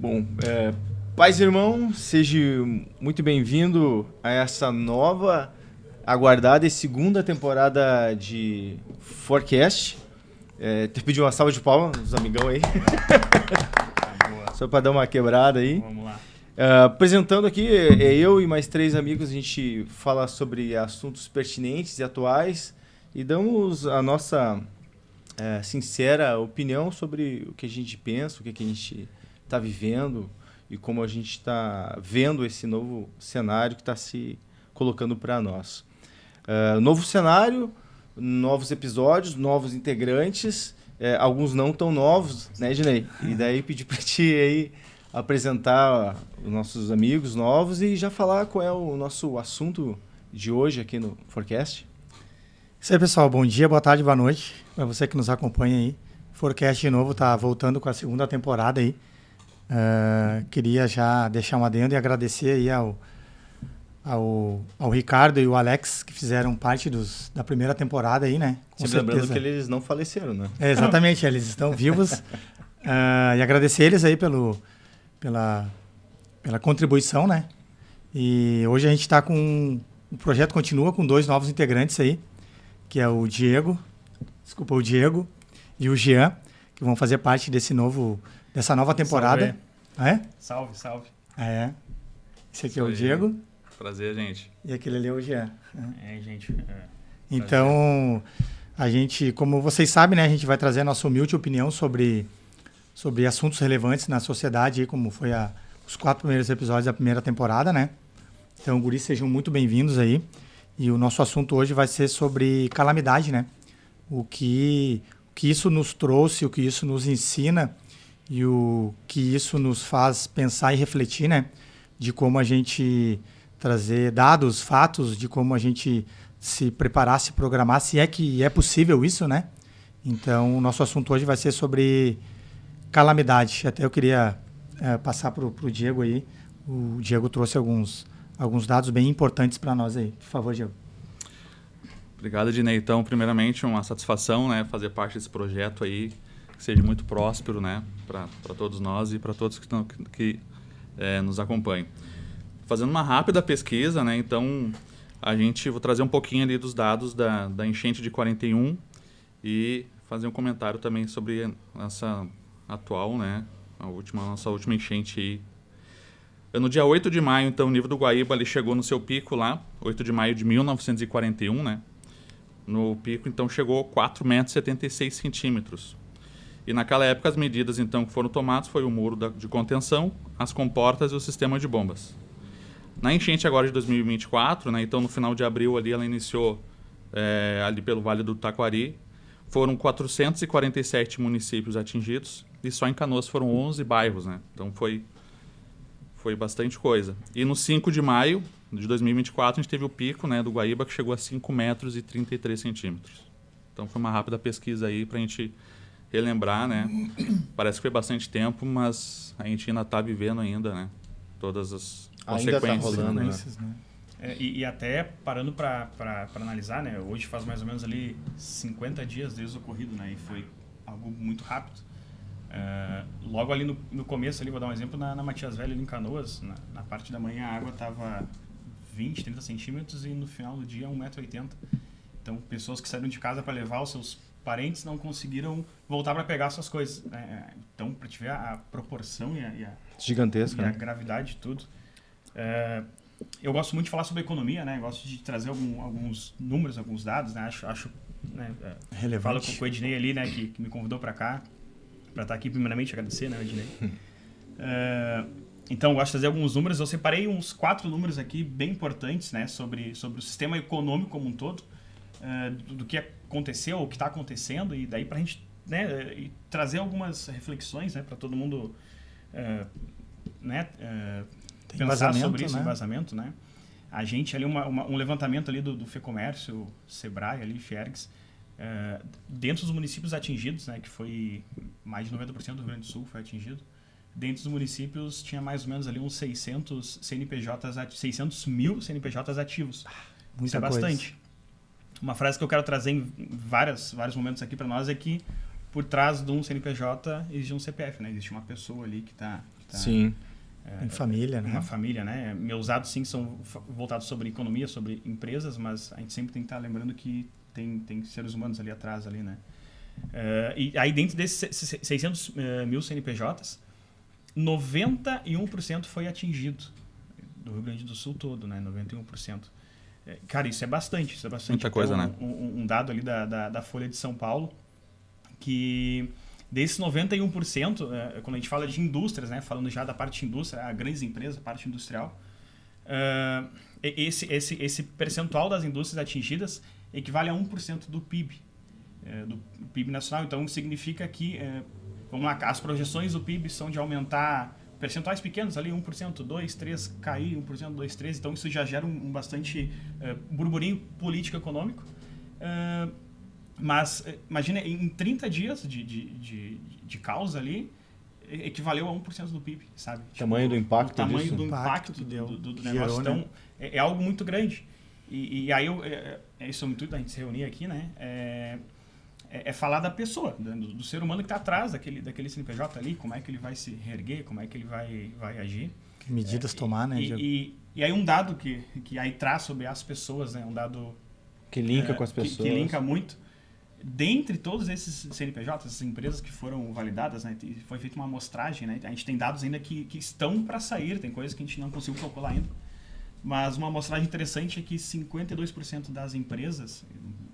Bom, pais e irmãos, seja muito bem-vindo a essa nova, aguardada e segunda temporada de Forecast. Te pedir uma salva de palmas, os amigão aí. Só para dar uma quebrada aí. Vamos lá. Apresentando aqui, eu e mais 3 amigos, a gente fala sobre assuntos pertinentes e atuais e damos a nossa sincera opinião sobre o que a gente pensa, o que a gente está vivendo e como a gente está vendo esse novo cenário que está se colocando para nós. Novo cenário, novos episódios, novos integrantes, alguns não tão novos, né, Ednei? E daí pedir para ti aí apresentar os nossos amigos novos e já falar qual é o nosso assunto de hoje aqui no Forecast. Isso aí, pessoal. Bom dia, boa tarde, boa noite para você que nos acompanha aí. Forecast de novo está voltando com a segunda temporada aí. Queria já deixar um adendo e agradecer aí ao Ricardo e o Alex que fizeram parte da primeira temporada aí, né? Com certeza. Lembrando que eles não faleceram, né? Exatamente, eles estão vivos. E agradecer eles aí pela contribuição, né? E hoje a gente está com... O projeto continua com 2 novos integrantes aí, que é o Diego e o Jean, que vão fazer parte dessa nova temporada. Salve. Salve. Esse aqui é o Diego. Prazer, gente. E aquele ali é o Jean. Gente. Então, a gente, como vocês sabem, né, a gente vai trazer a nossa humilde opinião sobre assuntos relevantes na sociedade, como foi os 4 primeiros episódios da primeira temporada, né? Então, guris, sejam muito bem-vindos aí. E o nosso assunto hoje vai ser sobre calamidade, né? O que isso nos trouxe, o que isso nos ensina e o que isso nos faz pensar e refletir, né? De como a gente trazer dados, fatos, de como a gente se preparar, se programar, se é que é possível isso, né? Então, o nosso assunto hoje vai ser sobre calamidade. Até eu queria passar para o Diego aí. O Diego trouxe alguns dados bem importantes para nós aí. Por favor, Diego. Obrigado, Ednei. Então, primeiramente, uma satisfação, né, fazer parte desse projeto aí, que seja muito próspero, né, para todos nós e para todos que nos acompanham. Fazendo uma rápida pesquisa, né, então, vou trazer um pouquinho ali dos dados da enchente de 41 e fazer um comentário também sobre essa atual, né, nossa última enchente aí. No dia 8 de maio, então, o nível do Guaíba ele chegou no seu pico lá, 8 de maio de 1941, né? No pico, então, chegou a 4,76 metros. E naquela época, as medidas, então, que foram tomadas foi o muro de contenção, as comportas e o sistema de bombas. Na enchente agora de 2024, né? Então, no final de abril, ali, ela iniciou ali pelo Vale do Taquari. Foram 447 municípios atingidos e só em Canoas foram 11 bairros, né? Então, foi bastante coisa. E no 5 de maio de 2024, a gente teve o pico, né, do Guaíba, que chegou a 5,33 metros. Então, foi uma rápida pesquisa aí para a gente relembrar, né? Parece que foi bastante tempo, mas a gente ainda está vivendo ainda, né? Todas as consequências. Ainda tá rolando, né? E até parando para analisar, né? Hoje faz mais ou menos ali 50 dias desde o ocorrido, né? E foi algo muito rápido. Logo ali no começo, ali, vou dar um exemplo, na Matias Velho, ali em Canoas, na parte da manhã a água estava 20, 30 centímetros e no final do dia 1,80 m. Então, pessoas que saíram de casa para levar os seus parentes não conseguiram voltar para pegar suas coisas. Então, para te ver a proporção e a gigantesca, e né? A gravidade de tudo. Eu gosto muito de falar sobre economia, né? Gosto de trazer alguns números, alguns dados, né? Acho né? Relevante. Falo com o Ednei ali, né? Que me convidou para cá. Para estar aqui, primeiramente, agradecer, né, Ednei? Então, eu gosto de trazer alguns números. Eu separei uns 4 números aqui bem importantes, né, sobre o sistema econômico como um todo, do que aconteceu, o que está acontecendo, e daí para a gente, né, trazer algumas reflexões, né, para todo mundo pensar sobre isso, embasamento, né? A gente ali, um levantamento ali do FEComércio, Sebrae, ali, Fiergs, dentro dos municípios atingidos, né, que foi mais de 90% do Rio Grande do Sul foi atingido, dentro dos municípios tinha mais ou menos ali uns 600 mil CNPJs ativos. Isso é bastante. Uma frase que eu quero trazer em vários momentos aqui para nós é que por trás de um CNPJ existe um CPF, né? Existe uma pessoa ali que está... Sim. Em família, né? Uma família, né? Meus dados, sim, são voltados sobre economia, sobre empresas, mas a gente sempre tem que estar lembrando que tem seres humanos ali atrás, ali, né? E aí, dentro desses 600 mil CNPJs, 91% foi atingido. Do Rio Grande do Sul todo, né? 91%. Cara, isso é bastante. Muita coisa, né? Um dado ali da Folha de São Paulo, que desses 91%, quando a gente fala de indústrias, né? Falando já da parte de indústria, a grandes empresas, a parte industrial, esse percentual das indústrias atingidas equivale a 1% do PIB, do PIB nacional. Então, significa que vamos lá, as projeções do PIB são de aumentar percentuais pequenos ali, 1%, 2%, 3%, cair 1%, 2%, 3%. Então, isso já gera um bastante burburinho político-econômico. Mas, imagina, em 30 dias de causa ali, equivaleu a 1% do PIB, sabe? O tamanho do impacto o tamanho disso. do impacto do negócio. Então, é algo muito grande. E aí, esse é o intuito da gente se reunir aqui, né? É falar da pessoa, do ser humano que está atrás daquele CNPJ ali, como é que ele vai se reerguer, como é que ele vai agir. Que medidas tomar, né? E aí um dado que aí traz sobre as pessoas, né? Um dado... Que linka com as pessoas. Que linka muito. Dentre todos esses CNPJs, essas empresas que foram validadas, né? Foi feita uma amostragem, né? A gente tem dados ainda que estão para sair, tem coisas que a gente não conseguiu calcular ainda. Mas uma amostragem interessante é que 52% das empresas,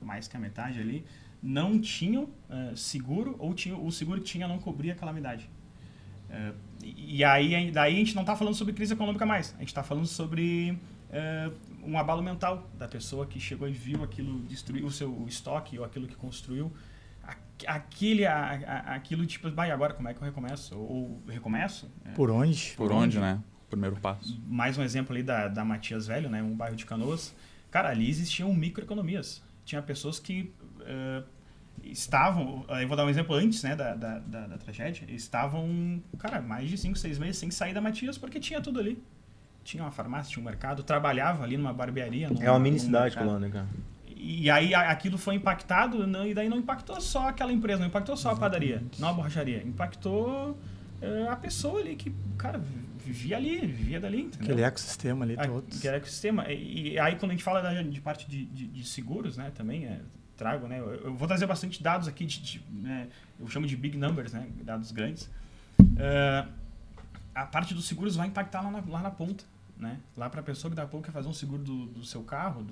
mais que a metade ali, não tinham seguro, ou o seguro que tinha não cobria a calamidade. E aí, daí a gente não está falando sobre crise econômica mais, a gente está falando sobre um abalo mental da pessoa que chegou e viu aquilo destruir o seu estoque ou aquilo que construiu. Aquilo tipo, vai, agora como é que eu recomeço? Ou recomeço? Por onde? Por onde, né? Primeiro passo. Mais um exemplo ali da Matias Velho, né? Um bairro de Canoas. Cara, ali existiam microeconomias. Tinha pessoas que estavam... Eu vou dar um exemplo antes, né, da tragédia. Estavam, cara, mais de 5, 6 meses sem sair da Matias porque tinha tudo ali. Tinha uma farmácia, tinha um mercado, trabalhava ali numa barbearia. É uma mini cidade, Colônia, cara. E aí aquilo foi impactado, e daí não impactou só aquela empresa, não impactou só a padaria, não a borracharia. Impactou a pessoa ali que, cara, vivia dali, entendeu? Aquele ecossistema ali todo. Aquele ecossistema. E aí quando a gente fala de parte de seguros, né, também trago, né, eu vou trazer bastante dados aqui, né, eu chamo de big numbers, né, dados grandes. A parte dos seguros vai impactar lá na ponta, né? Lá para a pessoa que daqui a pouco quer fazer um seguro do seu carro,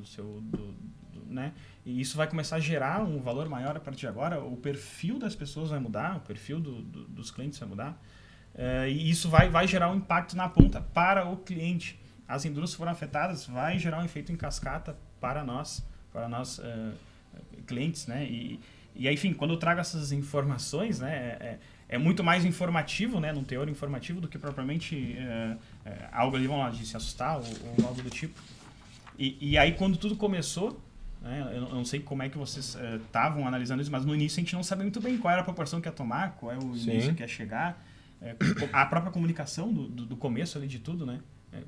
né? E isso vai começar a gerar um valor maior a partir de agora. O perfil das pessoas vai mudar, o perfil dos clientes vai mudar. E isso vai gerar um impacto na ponta para o cliente. As indústrias foram afetadas, vai gerar um efeito em cascata para nós clientes, né? E aí, enfim, quando eu trago essas informações, né, é muito mais informativo, né, num teor informativo, do que propriamente algo ali, vamos lá, de se assustar ou algo do tipo. E aí, quando tudo começou, né, eu não sei como é que vocês estavam analisando isso, mas no início a gente não sabia muito bem qual era a proporção que ia tomar, qual é o início que ia chegar, a própria comunicação do começo ali de tudo, né?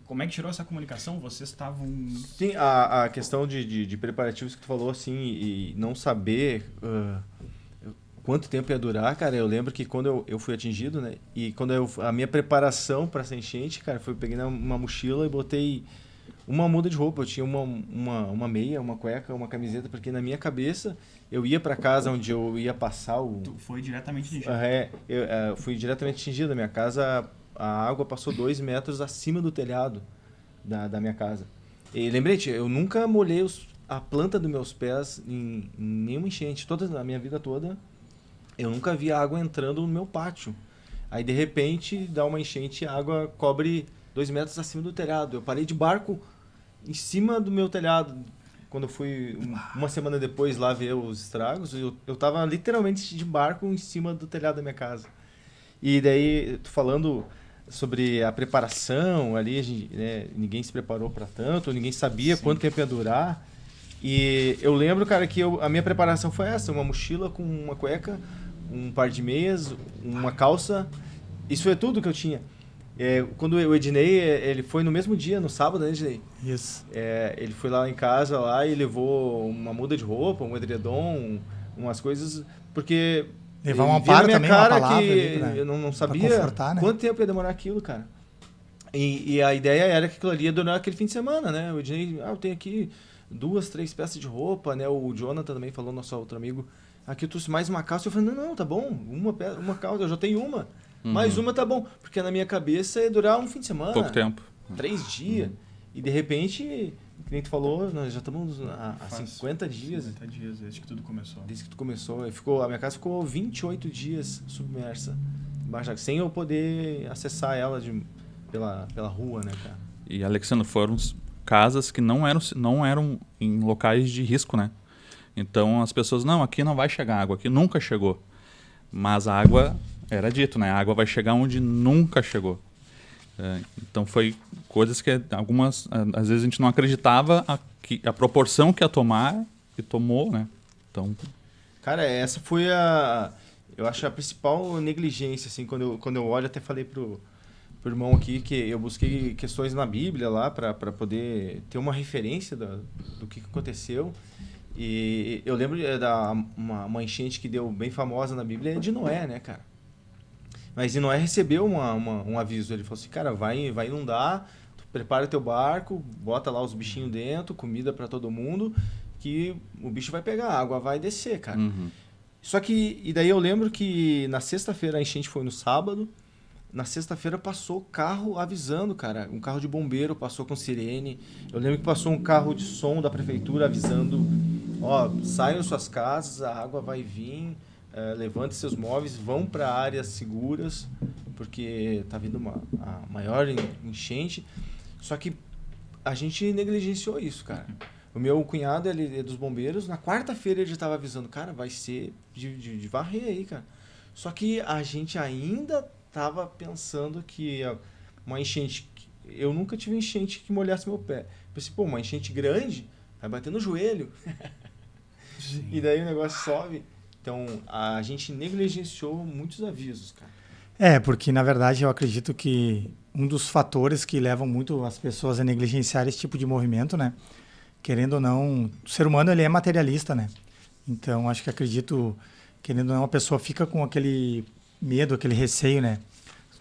Como é que tirou essa comunicação? Vocês estavam... Sim, a questão de preparativos que tu falou, assim, e não saber quanto tempo ia durar, cara, eu lembro que quando eu fui atingido, né, e quando a minha preparação para essa enchente, cara, foi peguei uma mochila e botei uma muda de roupa. Eu tinha uma meia, uma cueca, uma camiseta, porque na minha cabeça eu ia para casa onde eu ia passar o... Tu foi diretamente atingido. Eu fui diretamente atingido. A minha casa... A água passou 2 metros acima do telhado da minha casa. E lembrete, eu nunca molhei a planta dos meus pés em nenhuma enchente. A minha vida toda, eu nunca vi água entrando no meu pátio. Aí, de repente, dá uma enchente e a água cobre 2 metros acima do telhado. Eu parei de barco em cima do meu telhado. Quando eu fui uma semana depois lá ver os estragos, eu estava literalmente de barco em cima do telhado da minha casa. E daí, tô falando... sobre a preparação ali, né, ninguém se preparou para tanto, ninguém sabia quanto tempo ia durar. E eu lembro, cara, que a minha preparação foi essa: uma mochila com uma cueca, um par de meias, uma calça. Isso foi tudo que eu tinha. Quando o Ednei, ele foi no mesmo dia, no sábado, né, Ednei? Isso. Ele foi lá em casa lá e levou uma muda de roupa, um edredom, umas coisas, porque Levar um E amparo via na também, minha uma cara palavra que ali pra, eu não pra sabia confortar, né? quanto tempo ia demorar aquilo, cara. E a ideia era que aquilo ali ia durar aquele fim de semana, né? O Ednei, eu tenho aqui 2, 3 peças de roupa, né? O Jonathan também falou, nosso outro amigo, aqui eu trouxe mais uma calça. Eu falei, não, tá bom, uma calça, eu já tenho uma. Mais uma tá bom, porque na minha cabeça ia durar um fim de semana. Pouco tempo. 3 dias. E de repente, que nem tu falou, nós já estamos há Faz 50 dias. 50 dias, desde que tudo começou. Desde que tu começou. A minha casa ficou 28 dias submersa. Embaixo, sem eu poder acessar ela pela rua, né, cara? E, Alexandre, foram casas que não eram em locais de risco, né? Então as pessoas, não, aqui não vai chegar água, aqui nunca chegou. Mas a água, era dito, né? A água vai chegar onde nunca chegou. Então foi coisas que algumas, às vezes a gente não acreditava a proporção que ia tomar e tomou, né? Então... Cara, essa foi eu acho a principal negligência, assim, quando eu olho, até falei pro irmão aqui que eu busquei questões na Bíblia lá para poder ter uma referência do que aconteceu. E eu lembro uma enchente que deu bem famosa na Bíblia é de Noé, né, cara? Mas Noé recebeu um aviso. Ele falou assim, cara, vai inundar, tu prepara teu barco, bota lá os bichinhos dentro, comida para todo mundo, que o bicho vai pegar, a água vai descer, cara. Só que, e daí eu lembro que na sexta-feira, a enchente foi no sábado, na sexta-feira passou carro avisando, cara. Um carro de bombeiro passou com sirene. Eu lembro que passou um carro de som da prefeitura avisando, ó, saiam suas casas, a água vai vir, levante seus móveis, vão para áreas seguras, porque tá vindo a maior enchente. Só que a gente negligenciou isso, cara. O meu cunhado, ele é dos bombeiros, na quarta-feira ele já estava avisando, cara, vai ser de varrer aí, cara. Só que a gente ainda tava pensando que uma enchente... Eu nunca tive enchente que molhasse meu pé. Pensei, pô, uma enchente grande vai bater no joelho. E daí o negócio sobe. Então, a gente negligenciou muitos avisos, cara. Porque na verdade eu acredito que um dos fatores que levam muito as pessoas a negligenciar esse tipo de movimento, né? Querendo ou não, o ser humano ele é materialista, né? Então, acho que acredito, querendo ou não, a pessoa fica com aquele medo, aquele receio, né?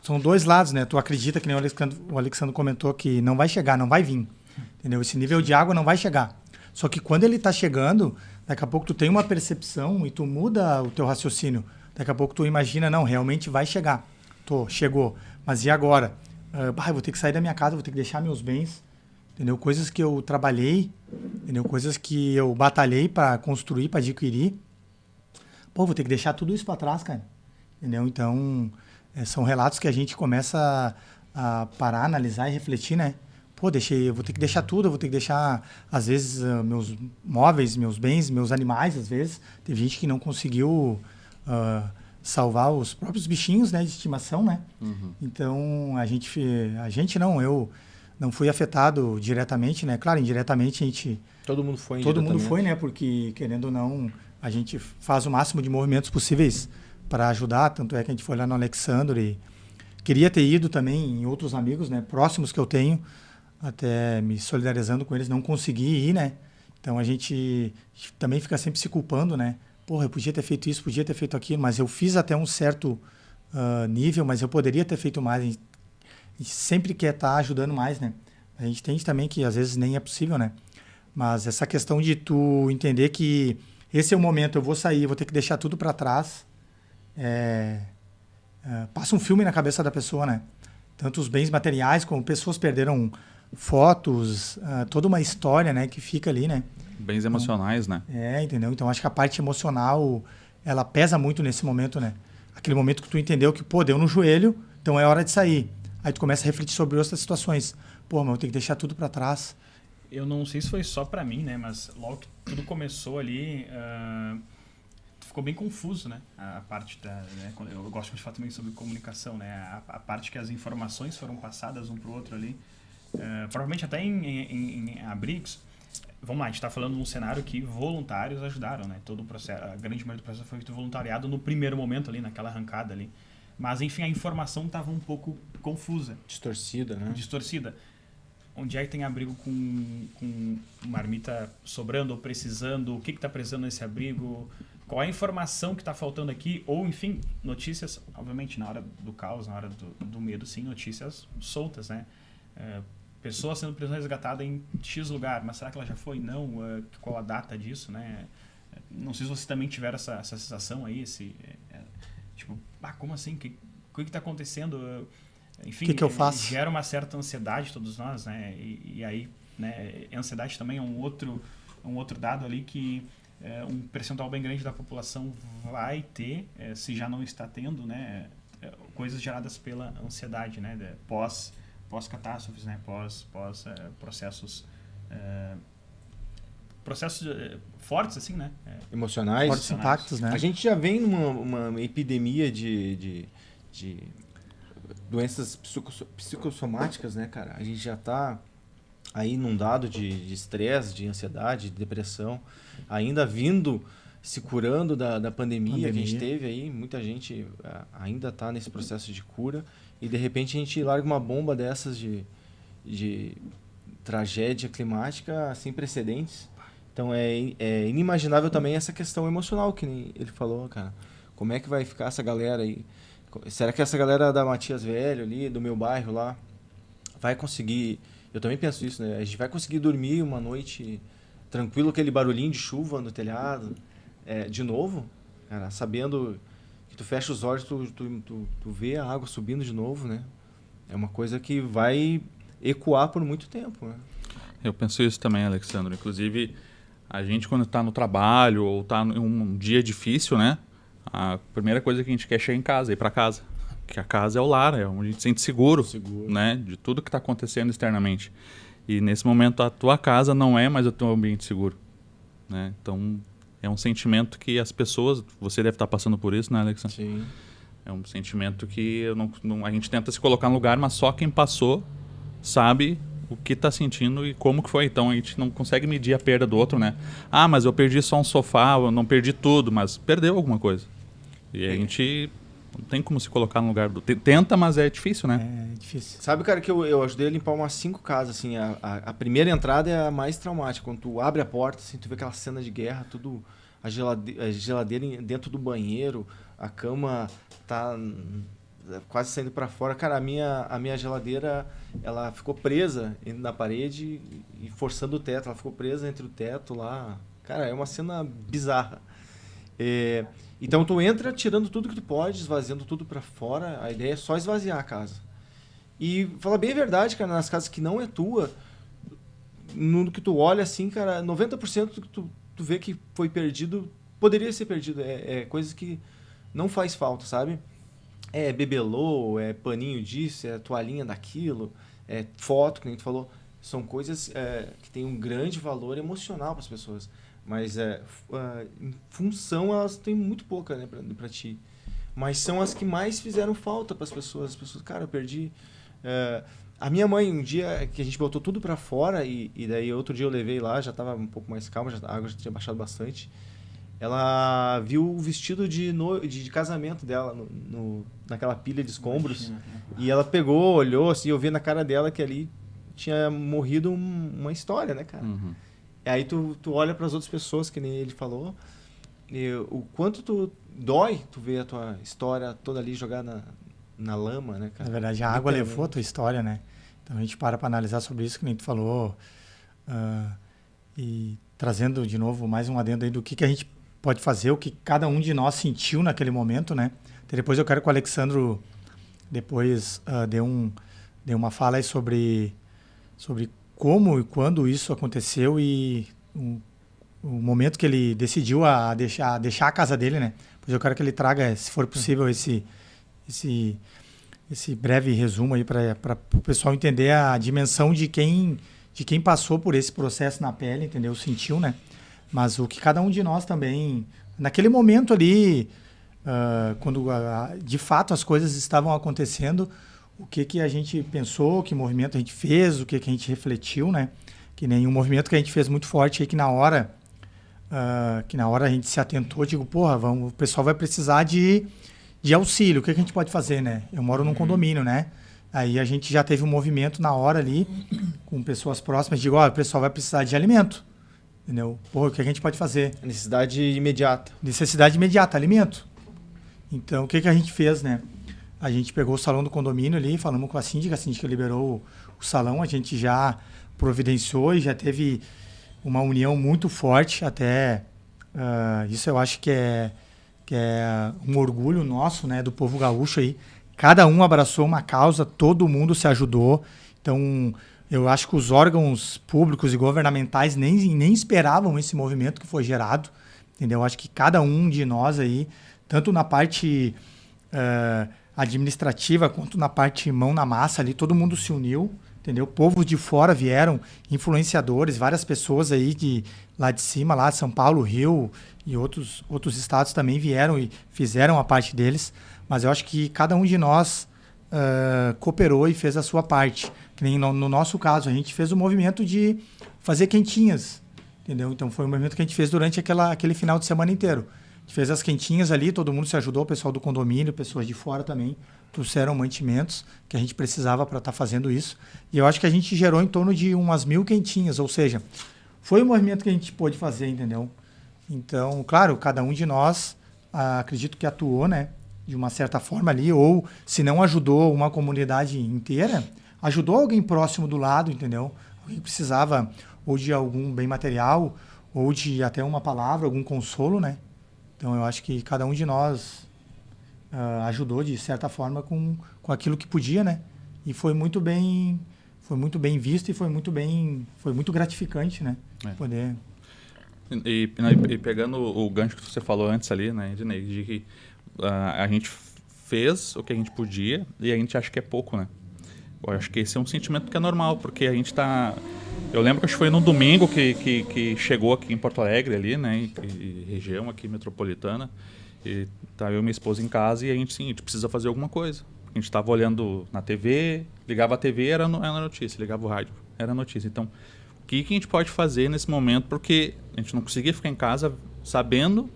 São dois lados, né? Tu acredita, que nem o Alexandre comentou, que não vai chegar, não vai vir. Entendeu? Esse nível de água não vai chegar. Só que quando ele está chegando, daqui a pouco tu tem uma percepção e tu muda o teu raciocínio. Daqui a pouco tu imagina, não, realmente vai chegar. Chegou. Mas e agora? Eu vou ter que sair da minha casa, vou ter que deixar meus bens. Entendeu? Coisas que eu trabalhei, entendeu? Coisas que eu batalhei para construir, para adquirir. Pô, vou ter que deixar tudo isso para trás, cara. Entendeu? Então, são relatos que a gente começa a parar, analisar e refletir, né? Pô, eu vou ter que deixar tudo, eu vou ter que deixar, às vezes, meus móveis, meus bens, meus animais, às vezes. Teve gente que não conseguiu salvar os próprios bichinhos, né, de estimação, né? Então, eu não fui afetado diretamente, né? Claro, indiretamente Todo mundo foi, né? Porque, querendo ou não, a gente faz o máximo de movimentos possíveis para ajudar. Tanto é que a gente foi lá no Alexandre e queria ter ido também em outros amigos, né? Próximos que eu tenho, até me solidarizando com eles, não consegui ir, né? Então a gente também fica sempre se culpando, né? Porra, eu podia ter feito isso, podia ter feito aquilo, mas eu fiz até um certo nível, mas eu poderia ter feito mais. A gente sempre quer estar ajudando mais, né? A gente entende também que às vezes nem é possível, né? Mas essa questão de tu entender que esse é o momento, eu vou sair, vou ter que deixar tudo para trás, passa um filme na cabeça da pessoa, né? Tanto os bens materiais, como pessoas perderam fotos, toda uma história, né, que fica ali, né? Bens emocionais, né? Entendeu? Então, acho que a parte emocional, ela pesa muito nesse momento, né? Aquele momento que tu entendeu que, pô, deu no joelho, então é hora de sair. Aí tu começa a refletir sobre outras situações. Pô, mas eu tenho que deixar tudo para trás. Eu não sei se foi só para mim, né? Mas logo que tudo começou ali, ficou bem confuso, né? A parte né? Eu gosto de falar também sobre comunicação, né? A parte que as informações foram passadas um para o outro ali. Provavelmente até em abrigos. Vamos lá, a gente está falando de um cenário que voluntários ajudaram, né? Todo o processo, a grande maioria do processo foi feito voluntariado no primeiro momento ali, naquela arrancada ali. Mas, enfim, a informação estava um pouco confusa. Distorcida, né? Distorcida. Onde é que tem abrigo com marmita sobrando ou precisando? O que está precisando nesse abrigo? qual é a informação que está faltando aqui, ou enfim, notícias, obviamente na hora do caos, na hora do medo, sim, notícias soltas, né? Pessoa sendo resgatada em X lugar, mas será que ela já foi? Não, qual a data disso, né? Não sei se vocês também tiveram essa sensação aí, tipo, como assim? O que está acontecendo? Enfim, que eu faço? Gera uma certa ansiedade todos nós, né? E aí, né, a ansiedade também é um outro dado ali que um percentual bem grande da população vai ter, se já não está tendo, né, coisas geradas pela ansiedade, né, pós-catástrofes, né, pós processos fortes, assim, né? Emocionais. Fortes impactos, né? A gente já vem numa epidemia de doenças psicossomáticas, né, cara? A gente já está aí inundado de estresse, de ansiedade, de depressão, ainda se curando da pandemia que a gente teve aí. Muita gente ainda está nesse processo de cura e, de repente, a gente larga uma bomba dessas de tragédia climática sem precedentes. Então, é inimaginável também essa questão emocional que ele falou, cara. Como é que vai ficar essa galera aí? Será que essa galera da Matias Velho ali, do meu bairro lá, vai conseguir... Eu também penso isso, né? A gente vai conseguir dormir uma noite tranquilo, aquele barulhinho de chuva no telhado, de novo, cara, sabendo que tu fecha os olhos, tu vê a água subindo de novo, né? É uma coisa que vai ecoar por muito tempo, né? Eu penso isso também, Alexandre. Inclusive, a gente quando está no trabalho ou está em um dia difícil, né? A primeira coisa que a gente quer é chegar em casa, ir para casa. Porque a casa é o lar, é onde a gente se sente seguro, né? De tudo que está acontecendo externamente. E nesse momento a tua casa não é mais o teu ambiente seguro, né? Então é um sentimento que as pessoas, você deve estar passando por isso, né, Alexandre? Sim. É um sentimento que a gente tenta se colocar no lugar, mas só quem passou sabe o que está sentindo e como que foi. Então a gente não consegue medir a perda do outro, né? Ah, mas eu perdi só um sofá, eu não perdi tudo, mas perdeu alguma coisa. E a gente não tem como se colocar no lugar do... Tenta, mas é difícil, né? É difícil. Sabe, cara, que eu ajudei a limpar umas 5 casas, assim. A primeira entrada é a mais traumática. Quando tu abre a porta, assim, tu vê aquela cena de guerra, tudo... A geladeira dentro do banheiro, a cama tá quase saindo para fora. Cara, a minha geladeira, ela ficou presa na parede e forçando o teto. Ela ficou presa entre o teto lá. Cara, é uma cena bizarra. Então tu entra tirando tudo que tu pode, esvaziando tudo para fora. A ideia é só esvaziar a casa. E fala bem a verdade, cara, nas casas que não é tua, no que tu olha assim, cara, 90% do que tu vê que foi perdido, poderia ser perdido. É coisas que não faz falta, sabe? É bibelô, é paninho disso, é toalhinha daquilo, é foto, que nem tu falou. São coisas que têm um grande valor emocional para as pessoas. Mas em função, elas têm muito pouca, né, para ti. Mas são as que mais fizeram falta para as pessoas. As pessoas, cara, eu perdi... A minha mãe, um dia que a gente botou tudo para fora, e daí outro dia eu levei lá, já estava um pouco mais calma, a água já tinha baixado bastante. Ela viu o vestido de casamento dela naquela pilha de escombros. E ela pegou, olhou, assim, eu vi na cara dela que ali tinha morrido uma história, né, cara? Uhum. E aí tu olha para as outras pessoas, que nem ele falou, e o quanto tu dói tu ver a tua história toda ali jogada na lama, né, cara? Na verdade, a água levou a tua história, né? Então a gente para analisar sobre isso, que nem tu falou, e trazendo de novo mais um adendo aí do que a gente pode fazer, o que cada um de nós sentiu naquele momento, né? Então, depois eu quero que o Alexandro depois dê uma fala aí sobre como e quando isso aconteceu e o momento que ele decidiu deixar a casa dele, né? Pois eu quero que ele traga, se for possível, esse breve resumo aí para o pessoal entender a dimensão de quem passou por esse processo na pele, entendeu? Sentiu, né? Mas o que cada um de nós também, naquele momento ali, quando de fato as coisas estavam acontecendo, o que a gente pensou, que movimento a gente fez, o que a gente refletiu, né? Que nem um movimento que a gente fez muito forte aí, que na hora a gente se atentou, digo, porra, o pessoal vai precisar de auxílio, o que a gente pode fazer, né? Eu moro num condomínio, né? Aí a gente já teve um movimento na hora ali, com pessoas próximas, digo, o pessoal vai precisar de alimento. entendeu? Pô, o que a gente pode fazer? Necessidade imediata. Necessidade imediata, alimento. Então, o que a gente fez, né? A gente pegou o salão do condomínio ali, falamos com a síndica liberou o salão, a gente já providenciou e já teve uma união muito forte, até isso eu acho que é um orgulho nosso, né, do povo gaúcho aí. Cada um abraçou uma causa, todo mundo se ajudou. Então, eu acho que os órgãos públicos e governamentais nem esperavam esse movimento que foi gerado, entendeu? Eu acho que cada um de nós aí, tanto na parte administrativa quanto na parte mão na massa ali, todo mundo se uniu, entendeu? Povos de fora vieram, influenciadores, várias pessoas aí lá de cima, lá de São Paulo, Rio e outros estados também vieram e fizeram a parte deles, mas eu acho que cada um de nós cooperou e fez a sua parte. Que nem no nosso caso, a gente fez o movimento de fazer quentinhas, entendeu? Então foi um movimento que a gente fez durante aquele final de semana inteiro. A gente fez as quentinhas ali, todo mundo se ajudou, o pessoal do condomínio, pessoas de fora também trouxeram mantimentos que a gente precisava para estar fazendo isso. E eu acho que a gente gerou em torno de umas 1.000 quentinhas, ou seja, foi um movimento que a gente pôde fazer, entendeu? Então, claro, cada um de nós, acredito que atuou, né, de uma certa forma ali, ou se não ajudou uma comunidade inteira, ajudou alguém próximo do lado, entendeu? Alguém precisava ou de algum bem material, ou de até uma palavra, algum consolo, né? Então, eu acho que cada um de nós ajudou, de certa forma, com aquilo que podia, né? E foi muito bem visto e foi muito gratificante, né? Poder... E pegando o gancho que você falou antes ali, né, Ednei, de que a gente fez o que a gente podia e a gente acha que é pouco, né? Eu acho que esse é um sentimento que é normal, porque a gente tá... Eu lembro que acho que foi num domingo que chegou aqui em Porto Alegre ali, né, e região aqui metropolitana, e tá eu e minha esposa em casa e a gente precisa fazer alguma coisa. A gente estava olhando na TV, ligava a TV, era notícia, ligava o rádio, era notícia. Então, o que a gente pode fazer nesse momento? Porque a gente não conseguia ficar em casa sabendo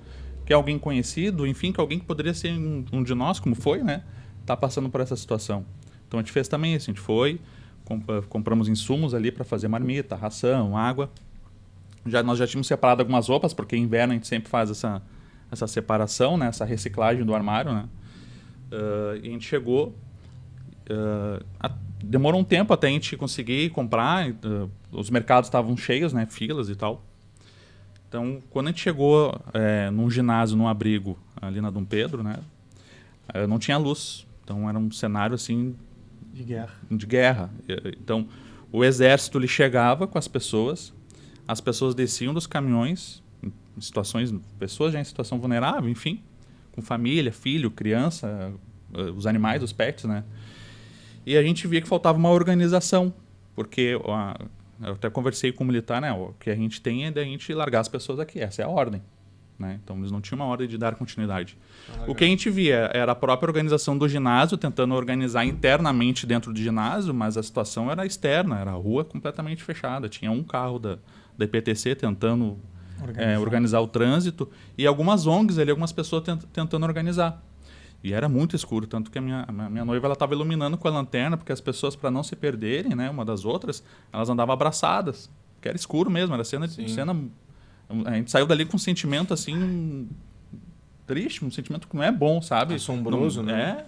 que alguém conhecido, enfim, que alguém que poderia ser um de nós, como foi, né, tá passando por essa situação. Então, a gente fez também isso. A gente foi, compramos insumos ali para fazer marmita, ração, água. Nós já tínhamos separado algumas roupas, porque em inverno a gente sempre faz essa separação, né, essa reciclagem do armário, né. E a gente chegou, demorou um tempo até a gente conseguir comprar, os mercados estavam cheios, né, filas e tal. Então, quando a gente chegou num ginásio, num abrigo ali na Dom Pedro, né, não tinha luz. Então, era um cenário assim de guerra. Então, o exército ele chegava com as pessoas desciam dos caminhões, pessoas já em situação vulnerável, enfim, com família, filho, criança, os animais, os pets, né? E a gente via que faltava uma organização, porque eu até conversei com o militar, né? O que a gente tem é da gente largar as pessoas aqui, essa é a ordem, né? Então eles não tinham uma ordem de dar continuidade. O que a gente via era a própria organização do ginásio tentando organizar internamente dentro do ginásio, mas a situação era externa, era a rua completamente fechada, tinha um carro da IPTC tentando organizar o trânsito e algumas ONGs ali, algumas pessoas tentando organizar. E era muito escuro, tanto que a minha noiva ela estava iluminando com a lanterna, porque as pessoas, para não se perderem, né, uma das outras, elas andavam abraçadas, porque era escuro mesmo, era cena. A gente saiu dali com um sentimento assim triste, um sentimento que não é bom, sabe? Assombroso, né?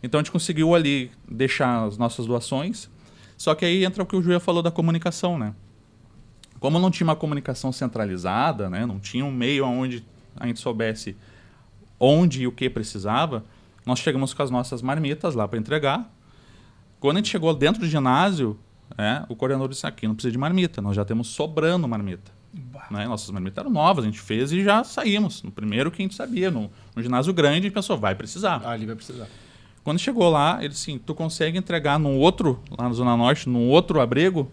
Então a gente conseguiu ali deixar as nossas doações, só que aí entra o que o Julia falou da comunicação, né? Como não tinha uma comunicação centralizada, né, não tinha um meio onde a gente soubesse onde e o que precisava, nós chegamos com as nossas marmitas lá para entregar. Quando a gente chegou dentro do ginásio, o coordenador disse, aqui não precisa de marmita, nós já temos sobrando marmita. Né? Nossas marmitas eram novas, a gente fez e já saímos. No primeiro que a gente sabia, no ginásio grande, a gente pensou, vai precisar. Ali vai precisar. Quando chegou lá, ele disse, tu consegue entregar no outro, lá na Zona Norte, no outro abrigo?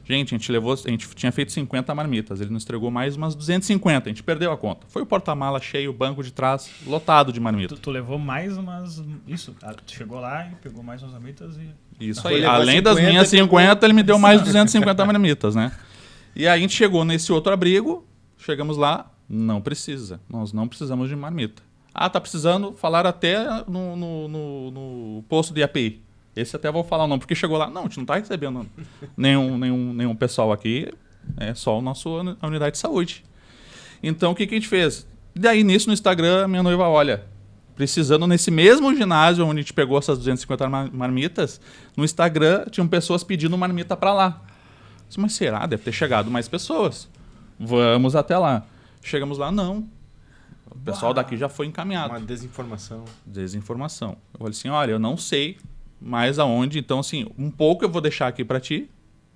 Gente, a gente tinha feito 50 marmitas, ele nos entregou mais umas 250, a gente perdeu a conta. Foi o porta-mala cheio, o banco de trás lotado de marmita. Tu levou mais umas... Isso, tu chegou lá e pegou mais umas marmitas e... Isso aí, além das minhas 50, ele me deu mais 250 marmitas, né? E aí a gente chegou nesse outro abrigo, chegamos lá, não precisa, nós não precisamos de marmita. Tá precisando, falaram até no posto de API. Esse até vou falar o nome, porque chegou lá, não, a gente não está recebendo nenhum pessoal aqui, É só a unidade de saúde. Então, o que a gente fez? Daí, nisso, no Instagram, minha noiva, olha, precisando nesse mesmo ginásio onde a gente pegou essas 250 marmitas, no Instagram tinham pessoas pedindo marmita para lá. Eu disse, mas será? Deve ter chegado mais pessoas. Vamos até lá. Chegamos lá, não. O pessoal daqui já foi encaminhado. Uma desinformação. Desinformação. Eu falei assim, olha, eu não sei mais aonde, então assim, um pouco eu vou deixar aqui para ti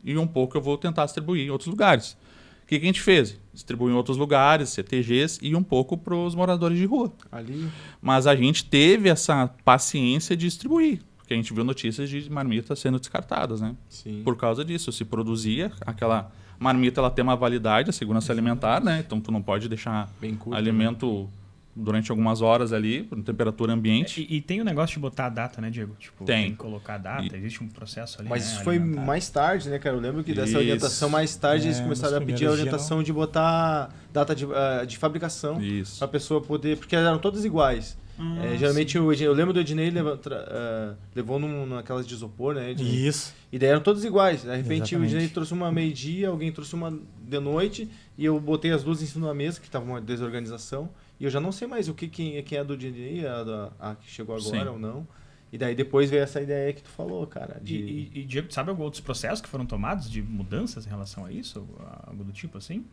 e um pouco eu vou tentar distribuir em outros lugares. O que a gente fez? Distribuiu em outros lugares, CTGs e um pouco para os moradores de rua. Ali. Mas a gente teve essa paciência de distribuir, porque a gente viu notícias de marmitas sendo descartadas, né? Sim. Por causa disso, se produzia aquela marmita, ela tem uma validade, a segurança alimentar, né? Então tu não pode deixar Bem curto, alimento durante algumas horas ali, por temperatura ambiente. E tem o negócio de botar a data, né, Diego? Tipo, Tem. que colocar a data, existe um processo ali, Mas né, isso foi alimentar. mais tarde, né, cara? Eu lembro que dessa Isso. orientação mais tarde eles É, começaram nos a pedir a primeiros dias, orientação de botar data de fabricação Isso. para a pessoa poder... Porque eram todas iguais. Geralmente eu lembro do Ednei levou naquelas de isopor, né? Ednei? Isso. E daí eram todas iguais. De repente Exatamente. o Ednei trouxe uma meio-dia, alguém trouxe uma de noite e eu botei as duas em cima da mesa, que estava uma desorganização. E eu já não sei mais quem é do Ednei, a que chegou agora Sim. ou não. E daí depois veio essa ideia que tu falou, cara. E Diego, sabe alguns outros processos que foram tomados de mudanças em relação a isso? Algo do tipo assim?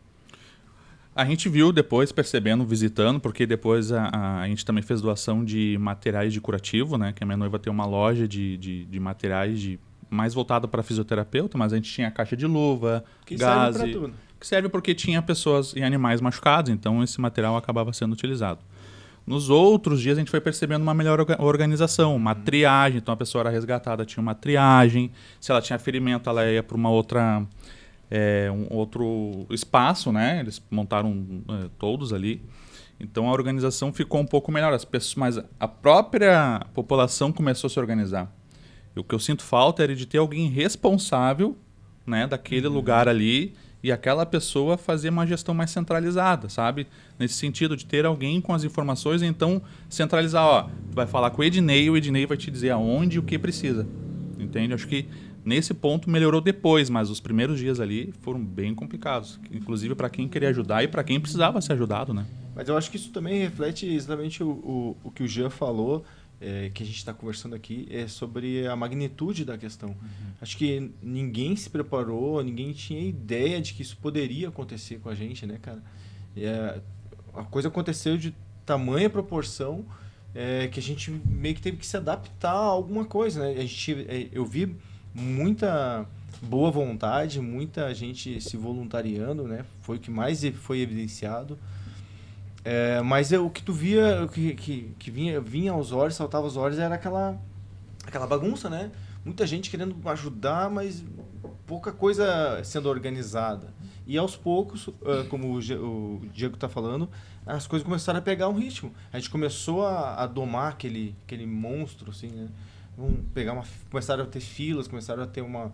A gente viu depois, percebendo, visitando, porque depois a gente também fez doação de materiais de curativo, né? Que a minha noiva tem uma loja de materiais mais voltada para fisioterapeuta, mas a gente tinha caixa de luva, Que gás, serve pra tudo. que serve porque tinha pessoas e animais machucados, então esse material acabava sendo utilizado. Nos outros dias a gente foi percebendo uma melhor organização, uma triagem, então a pessoa era resgatada, tinha uma triagem, se ela tinha ferimento ela ia para uma outra... um outro espaço, né? Eles montaram todos ali. Então a organização ficou um pouco melhor. As pessoas, mas a própria população começou a se organizar. E o que eu sinto falta era de ter alguém responsável, né, daquele lugar ali e aquela pessoa fazer uma gestão mais centralizada, sabe? Nesse sentido de ter alguém com as informações e então centralizar, ó, tu vai falar com o Ednei vai te dizer aonde e o que precisa. Entende? Acho que nesse ponto melhorou depois, mas os primeiros dias ali foram bem complicados. Inclusive para quem queria ajudar e para quem precisava ser ajudado, né? Mas eu acho que isso também reflete exatamente o que o Jean falou, que a gente está conversando aqui, sobre a magnitude da questão. Acho que ninguém se preparou, ninguém tinha ideia de que isso poderia acontecer com a gente, né, cara? A coisa aconteceu de tamanha proporção que a gente meio que teve que se adaptar a alguma coisa, né? Eu vi muita boa vontade, muita gente se voluntariando, né? Foi o que mais foi evidenciado. Mas o que tu via, o que vinha aos olhos, saltava aos olhos, era aquela bagunça, né? Muita gente querendo ajudar, mas pouca coisa sendo organizada. E aos poucos, como o Diego está falando, as coisas começaram a pegar um ritmo. A gente começou a domar aquele monstro, assim, né? Começaram a ter filas, começaram a ter uma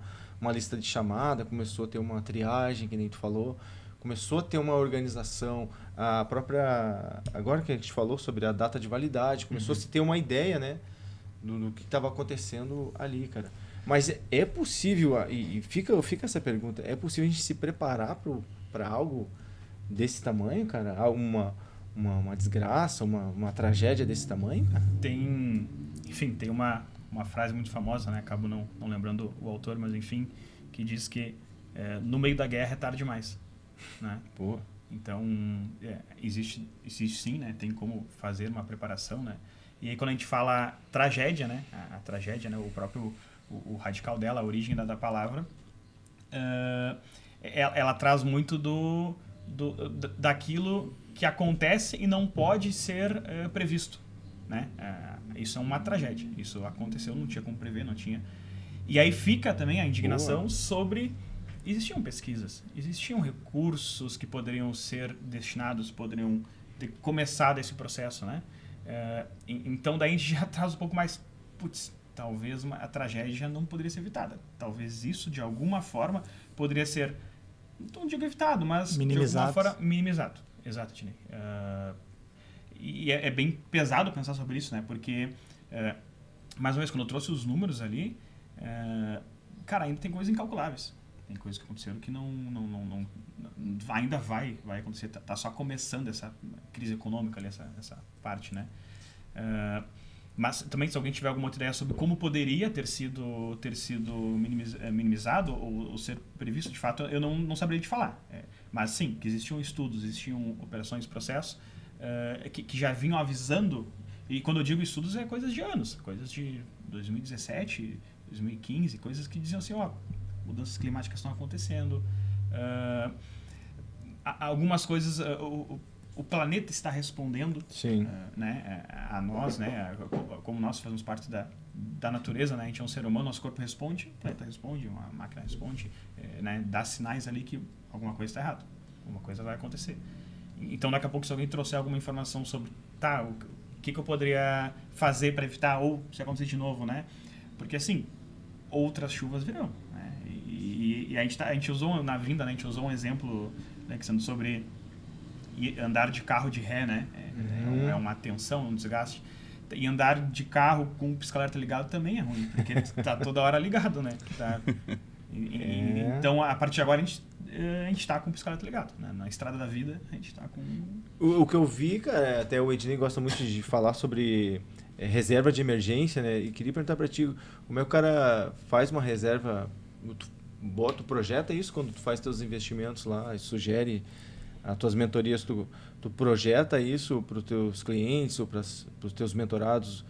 lista de chamada, começou a ter uma triagem, que nem tu falou, começou a ter uma organização, a própria... Agora que a gente falou sobre a data de validade, começou a se ter uma ideia, né, do que estava acontecendo ali, cara. Mas é possível, e fica essa pergunta, é possível a gente se preparar para algo desse tamanho, cara? Uma desgraça, uma tragédia desse tamanho, cara? Tem uma frase muito famosa, né? Acabo não lembrando o autor, mas enfim, que diz que no meio da guerra é tarde demais, né? Pô. Então, existe sim, né? Tem como fazer uma preparação, né? E aí quando a gente fala tragédia, né? A tragédia, né? O próprio o radical dela, a origem da palavra, ela traz muito daquilo que acontece e não pode ser previsto, né? Isso é uma tragédia. Isso aconteceu, não tinha como prever, não tinha. E aí fica também a indignação sobre... Existiam pesquisas, existiam recursos que poderiam ser destinados, poderiam ter começado esse processo, né? Então daí a gente já traz um pouco mais... Putz, talvez a tragédia não poderia ser evitada. Talvez isso, de alguma forma, poderia ser... Não digo evitado, mas minimizado. De alguma forma minimizado. Exato, Tinei. E é bem pesado pensar sobre isso, né? Porque, mais uma vez, quando eu trouxe os números ali, cara, ainda tem coisas incalculáveis. Tem coisas que aconteceram que ainda vai acontecer. Tá só começando essa crise econômica ali, essa parte, né? Mas também, se alguém tiver alguma outra ideia sobre como poderia ter sido minimizado ou ser previsto, de fato, eu não saberia te falar. Mas sim, que existiam estudos, existiam operações, processos que já vinham avisando. E quando eu digo estudos, é coisas de anos, coisas de 2017, 2015, coisas que diziam assim, mudanças climáticas estão acontecendo. Algumas coisas o planeta está respondendo, né, a nós, né, como nós fazemos parte da natureza, né, a gente é um ser humano, nosso corpo responde, o planeta responde, uma máquina responde, né, dá sinais ali que alguma coisa está errada, alguma coisa vai acontecer. Então, daqui a pouco, se alguém trouxer alguma informação sobre o que eu poderia fazer para evitar, ou se acontecer de novo, né, porque assim, outras chuvas virão, né, e a gente usou na vinda, né, a gente usou um exemplo, né, que sendo sobre andar de carro de ré, né? É uma tensão, um desgaste. E andar de carro com o pisca-alerta ligado também é ruim, porque tá toda hora ligado, né? Então, a partir de agora, a gente está com o pisca-alerta ligado. Né? Na estrada da vida, a gente está com... O que eu vi, cara, até o Ednei gosta muito de falar sobre reserva de emergência, né? E queria perguntar para ti, como é que o cara faz uma reserva, tu projeta isso quando tu faz teus investimentos lá, sugere... As tuas mentorias, tu projeta isso para os teus clientes ou para os teus mentorados,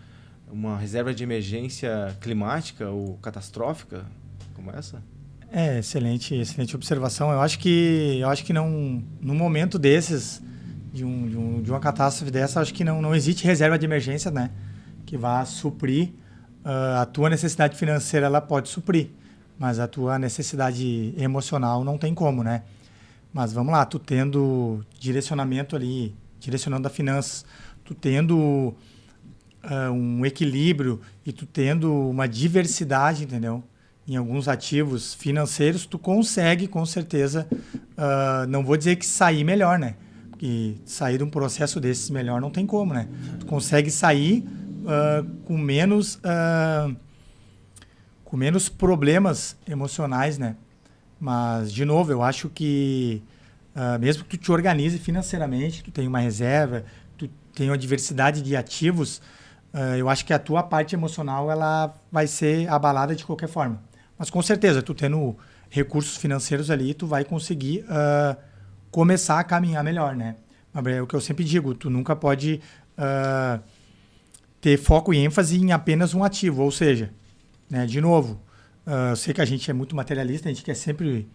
uma reserva de emergência climática ou catastrófica como essa? Excelente observação. Eu acho que não, num momento desses, de uma catástrofe dessa, acho que não existe reserva de emergência, né? Que vá suprir a tua necessidade financeira, ela pode suprir, mas a tua necessidade emocional não tem como, né? Mas vamos lá, tu tendo direcionamento ali, direcionando a finanças, tu tendo um equilíbrio e tu tendo uma diversidade, entendeu? Em alguns ativos financeiros, tu consegue, com certeza, não vou dizer que sair melhor, né? Porque sair de um processo desses melhor não tem como, né? Tu consegue sair com menos problemas emocionais, né? Mas, de novo, eu acho que mesmo que tu te organize financeiramente, tu tenha uma reserva, tu tenha uma diversidade de ativos, eu acho que a tua parte emocional ela vai ser abalada de qualquer forma. Mas, com certeza, tu tendo recursos financeiros ali, tu vai conseguir começar a caminhar melhor, né? É o que eu sempre digo, tu nunca pode ter foco e ênfase em apenas um ativo, ou seja, né, de novo, eu sei que a gente é muito materialista, a gente quer sempre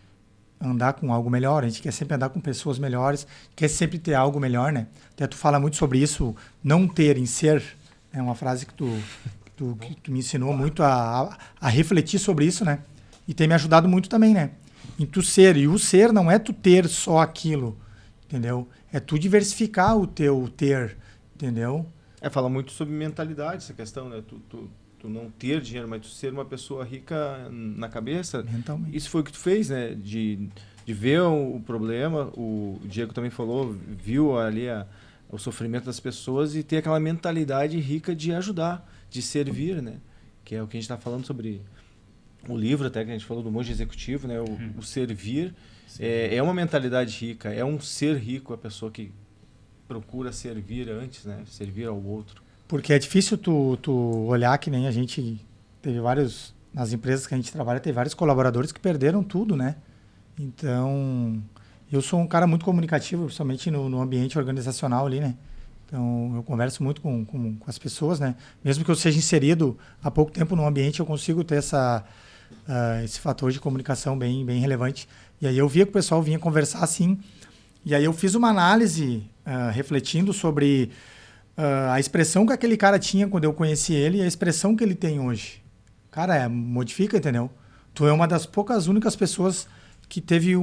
andar com algo melhor, a gente quer sempre andar com pessoas melhores, quer sempre ter algo melhor, né? Até tu fala muito sobre isso, não ter em ser, é uma frase que tu me ensinou muito a refletir sobre isso, né? E tem me ajudado muito também, né? Em tu ser, e o ser não é tu ter só aquilo, entendeu? É tu diversificar o teu ter, entendeu? Fala muito sobre mentalidade essa questão, né? Tu não ter dinheiro, mas tu ser uma pessoa rica na cabeça. Mentalmente. Isso foi o que tu fez, né? De ver o problema, o Diego também falou, viu ali o sofrimento das pessoas e ter aquela mentalidade rica de ajudar, de servir, né? Que é o que a gente está falando sobre o livro até que a gente falou do monge executivo, né? O servir é uma mentalidade rica, é um ser rico a pessoa que procura servir antes, né? Servir ao outro. Porque é difícil tu olhar que nem a gente teve vários... Nas empresas que a gente trabalha, teve vários colaboradores que perderam tudo, né? Então, eu sou um cara muito comunicativo, principalmente no ambiente organizacional ali, né? Então, eu converso muito com as pessoas, né? Mesmo que eu seja inserido há pouco tempo no ambiente, eu consigo ter esse fator de comunicação bem relevante. E aí eu via que o pessoal vinha conversar assim. E aí eu fiz uma análise refletindo sobre... a expressão que aquele cara tinha quando eu conheci ele e a expressão que ele tem hoje. Cara, modifica, entendeu? Tu é uma das únicas pessoas que teve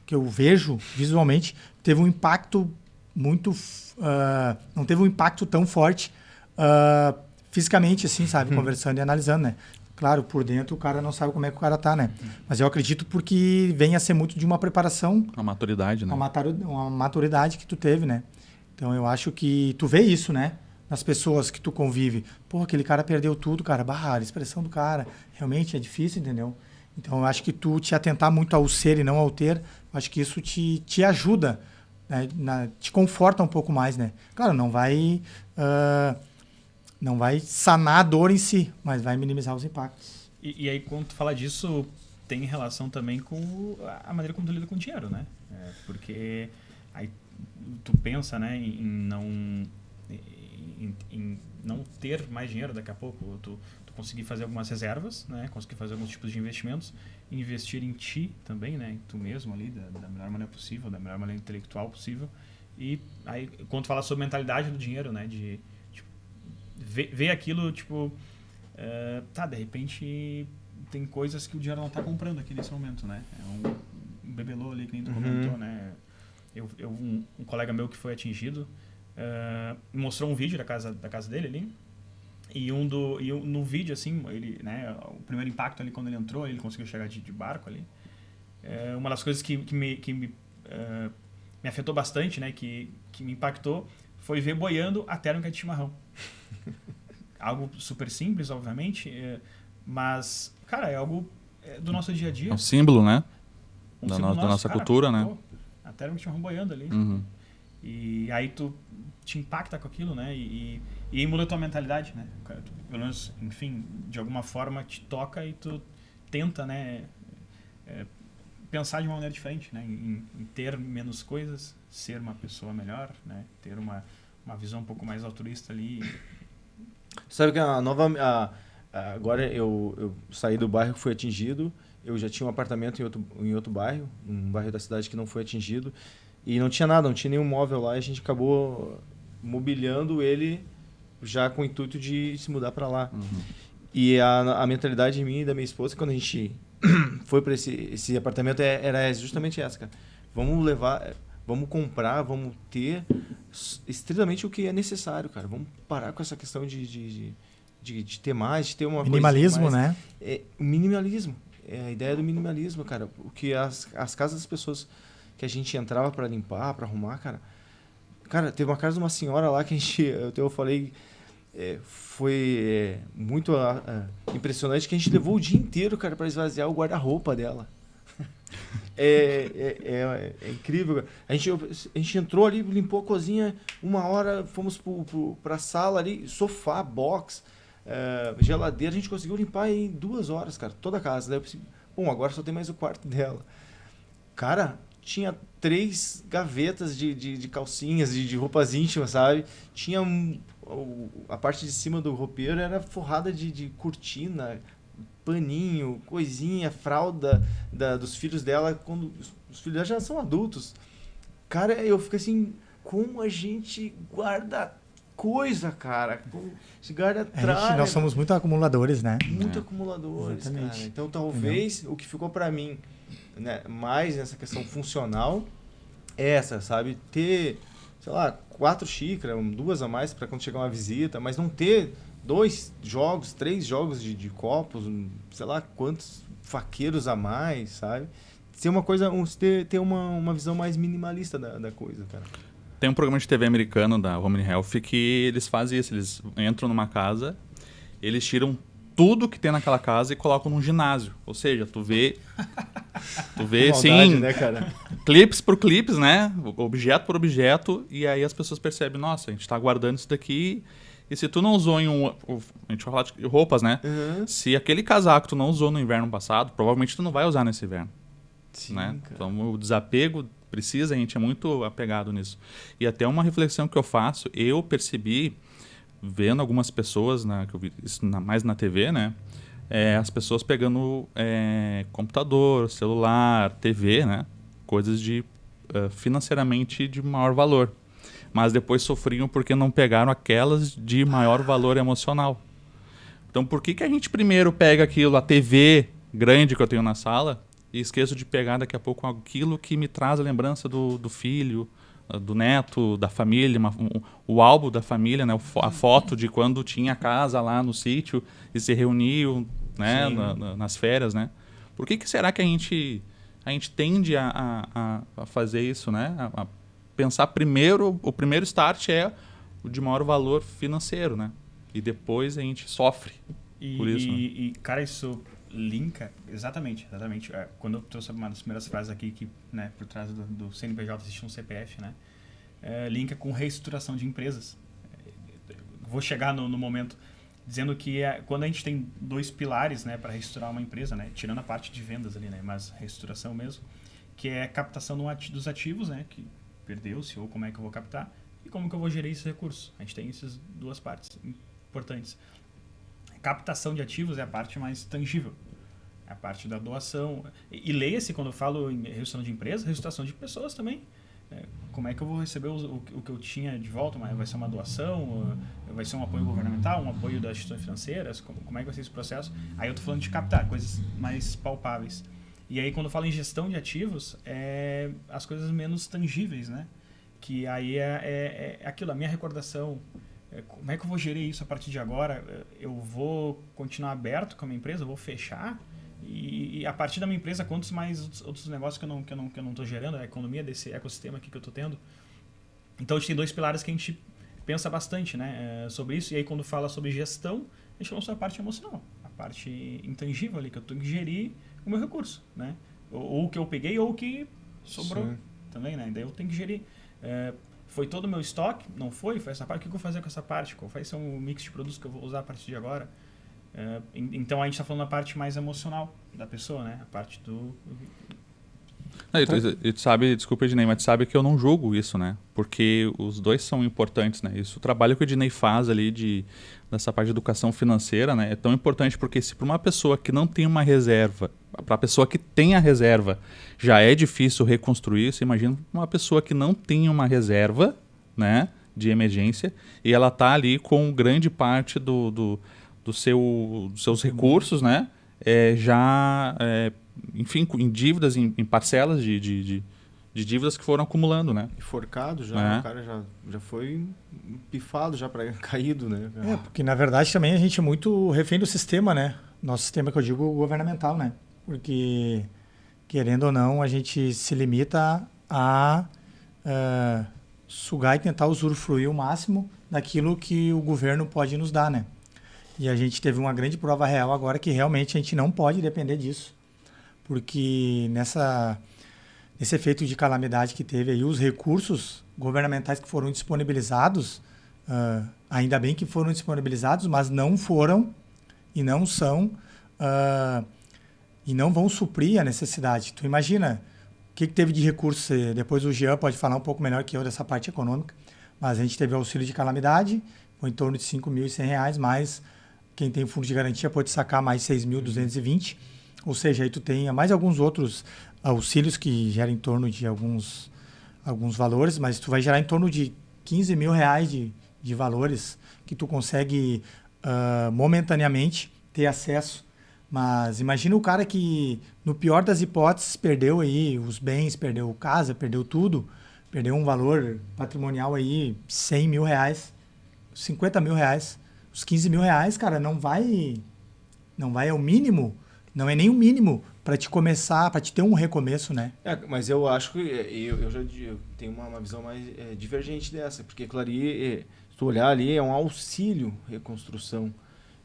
que eu vejo visualmente, teve um impacto muito... não teve um impacto tão forte fisicamente, assim, sabe? Conversando e analisando, né? Claro, por dentro o cara não sabe como é que o cara tá, né? Mas eu acredito porque vem a ser muito de uma preparação... Uma maturidade, né? Uma maturidade que tu teve, né? Então, eu acho que tu vê isso, né? Nas pessoas que tu convive. Pô, aquele cara perdeu tudo, cara. A expressão do cara realmente é difícil, entendeu? Então, eu acho que tu te atentar muito ao ser e não ao ter, eu acho que isso te ajuda, né? Te conforta um pouco mais, né? Claro, não vai sanar a dor em si, mas vai minimizar os impactos. E aí, quando tu fala disso, tem relação também com a maneira como tu lida com o dinheiro, né? Porque aí tu pensa, né, em não ter mais dinheiro daqui a pouco, tu conseguir fazer algumas reservas, né, conseguir fazer alguns tipos de investimentos, investir em ti também, né, em tu mesmo ali, da melhor maneira possível, da melhor maneira intelectual possível. E aí, quando tu fala sobre mentalidade do dinheiro, né, de tipo, ver aquilo, tipo, de repente tem coisas que o dinheiro não está comprando aqui nesse momento, né? É um bebelô ali que nem tu comentou, né? Um colega meu que foi atingido me mostrou um vídeo da casa dele ali. E no vídeo, assim, ele, né, o primeiro impacto ali, quando ele entrou, ele conseguiu chegar de barco ali. Uma das coisas que me afetou bastante, né, que me impactou, foi ver boiando a térmica de chimarrão. Algo super simples, obviamente, mas, cara, é algo do nosso dia a dia. É um símbolo, né? Da símbolo nossa cara, cultura, né? Pô, a térmica de chimarrão boiando ali. Uhum. E aí tu te impacta com aquilo, né? E emula a tua mentalidade, né? Pelo menos, enfim, de alguma forma te toca e tu tenta, né? Pensar de uma maneira diferente, né? Em ter menos coisas, ser uma pessoa melhor, né? Ter uma visão um pouco mais altruísta ali. Sabe que agora eu saí do bairro que foi atingido, eu já tinha um apartamento em outro bairro, um bairro da cidade que não foi atingido, e não tinha nada, não tinha nenhum móvel lá, e a gente acabou mobiliando ele já com o intuito de se mudar para lá. Uhum. E a mentalidade minha e da minha esposa, quando a gente foi para esse apartamento, era justamente essa, cara. Vamos levar, vamos comprar, vamos ter estritamente o que é necessário, cara. Vamos parar com essa questão de ter mais, de ter uma minimalismo, mais, né? Minimalismo. É a ideia do minimalismo, cara. O que as casas das pessoas que a gente entrava para limpar, para arrumar, cara. Cara, teve uma casa de uma senhora lá que eu falei, foi muito impressionante, que a gente levou o dia inteiro, cara, para esvaziar o guarda-roupa dela. É incrível. A gente entrou ali, limpou a cozinha, 1 hora, fomos para a sala ali, sofá, box, geladeira, a gente conseguiu limpar em 2 horas, cara, toda a casa. Daí eu pensei, bom, agora só tem mais o quarto dela. Cara, tinha 3 gavetas de calcinhas, de roupas íntimas, sabe? Tinha a parte de cima do roupeiro era forrada de cortina, paninho, coisinha, fralda dos filhos dela, quando os filhos dela já são adultos. Cara, eu fico assim, como a gente guarda coisa, cara. Se guarda tralha. Nós somos muito acumuladores, né? Muito acumuladores, exatamente. cara. Então, talvez o que ficou para mim, né, mais nessa questão funcional é essa, sabe? Ter, sei lá, 4 xícaras, 2 a mais para quando chegar uma visita, mas não ter 2 jogos, 3 jogos de copos, sei lá quantos faqueiros a mais, sabe? Ser uma coisa, ter uma visão mais minimalista da coisa, cara. Tem um programa de TV americano da Home Health que eles fazem isso, eles entram numa casa, eles tiram tudo que tem naquela casa e colocam num ginásio. Ou seja, tu vê maldade, sim, né, cara? clipes por clipes, né? Objeto por objeto, e aí as pessoas percebem, nossa, a gente tá guardando isso daqui, e se tu não usou a gente vai falar de roupas, né? Uhum. Se aquele casaco tu não usou no inverno passado, provavelmente tu não vai usar nesse inverno. Sim, Né? cara. Então o desapego precisa, a gente é muito apegado nisso. E até uma reflexão que eu faço, eu percebi, vendo algumas pessoas, né, que eu vi isso mais na TV, né? As pessoas pegando computador, celular, TV, né? Coisas financeiramente de maior valor. Mas depois sofriam porque não pegaram aquelas de maior valor emocional. Então por que a gente primeiro pega aquilo, a TV grande que eu tenho na sala, e esqueço de pegar daqui a pouco aquilo que me traz a lembrança do filho, do neto, da família, o álbum da família, né? A foto de quando tinha casa lá no sítio e se reuniam, né? Nas férias, né? Por que será que a gente tende a fazer isso, né? A pensar primeiro, o primeiro start é o de maior valor financeiro, né? E depois a gente sofre por isso. Né? Cara, isso linka, exatamente. Quando eu trouxe uma das primeiras frases aqui, que, né, por trás do CNPJ existe um CPF, né, linka com reestruturação de empresas. Vou chegar no momento dizendo que quando a gente tem 2 pilares, né, para reestruturar uma empresa, né, tirando a parte de vendas ali, né, mas reestruturação mesmo, que é a captação dos ativos, né, que perdeu-se, ou como é que eu vou captar, e como que eu vou gerir esses recursos. A gente tem essas 2 partes importantes. A captação de ativos é a parte mais tangível, é a parte da doação. E leia-se, quando eu falo em reestruturação de empresa, reestruturação de pessoas também. Como é que eu vou receber o que eu tinha de volta? Vai ser uma doação? Vai ser um apoio governamental? Um apoio das instituições financeiras? Como é que vai ser esse processo? Aí eu estou falando de captar, coisas mais palpáveis. E aí, quando eu falo em gestão de ativos, as coisas menos tangíveis, né? Que aí é aquilo, a minha recordação. Como é que eu vou gerir isso a partir de agora? Eu vou continuar aberto com a minha empresa? Eu vou fechar? E a partir da minha empresa, quantos mais outros negócios que eu não estou gerando? A economia desse ecossistema aqui que eu estou tendo? Então, a gente tem 2 pilares que a gente pensa bastante, né, sobre isso. E aí, quando fala sobre gestão, a gente fala sobre a parte emocional. A parte intangível ali, que eu tenho que gerir o meu recurso, né? Ou o que eu peguei ou o que sobrou. Sim. Também, né? Daí eu tenho que gerir. Foi todo o meu estoque? Não foi? Foi essa parte? O que eu vou fazer com essa parte? Qual vai ser um mix de produtos que eu vou usar a partir de agora? Então a gente está falando da parte mais emocional da pessoa, né? A parte do... E tu sabe, desculpa, Ednei, mas tu sabe que eu não julgo isso, né? Porque os 2 são importantes, né? Isso, o trabalho que o Ednei faz ali dessa parte de educação financeira, né? É tão importante porque se para uma pessoa que não tem uma reserva, para a pessoa que tem a reserva, já é difícil reconstruir, você imagina uma pessoa que não tem uma reserva, né, de emergência, e ela está ali com grande parte dos seus recursos, né? Enfim, em dívidas, em parcelas de dívidas que foram acumulando, né? Enforcado já, o cara já foi pifado, já caído, né? Porque na verdade também a gente é muito refém do sistema, né? Nosso sistema, que eu digo, governamental, né? Porque, querendo ou não, a gente se limita a sugar e tentar usufruir o máximo daquilo que o governo pode nos dar, né? E a gente teve uma grande prova real agora que realmente a gente não pode depender disso. Porque nesse efeito de calamidade que teve aí, os recursos governamentais que foram disponibilizados, ainda bem que foram disponibilizados, mas não foram e não são e não vão suprir a necessidade. Tu imagina o que teve de recurso? Depois o Jean pode falar um pouco melhor que eu dessa parte econômica, mas a gente teve auxílio de calamidade, foi em torno de R$ 5.100, mas quem tem fundo de garantia pode sacar mais 6.220, ou seja, aí tu tem mais alguns outros auxílios que geram em torno de alguns valores, mas tu vai gerar em torno de R$ 15.000 de valores que tu consegue momentaneamente ter acesso. Mas imagina o cara que, no pior das hipóteses, perdeu aí os bens, perdeu casa, perdeu tudo, perdeu um valor patrimonial aí, R$ 100.000, R$ 50.000. Os R$ 15.000, cara, não vai é o mínimo, não é nem o mínimo para te começar, para te ter um recomeço, né? Mas eu acho que eu já tenho uma visão mais divergente dessa, porque aquilo ali, se tu olhar ali, é um auxílio reconstrução.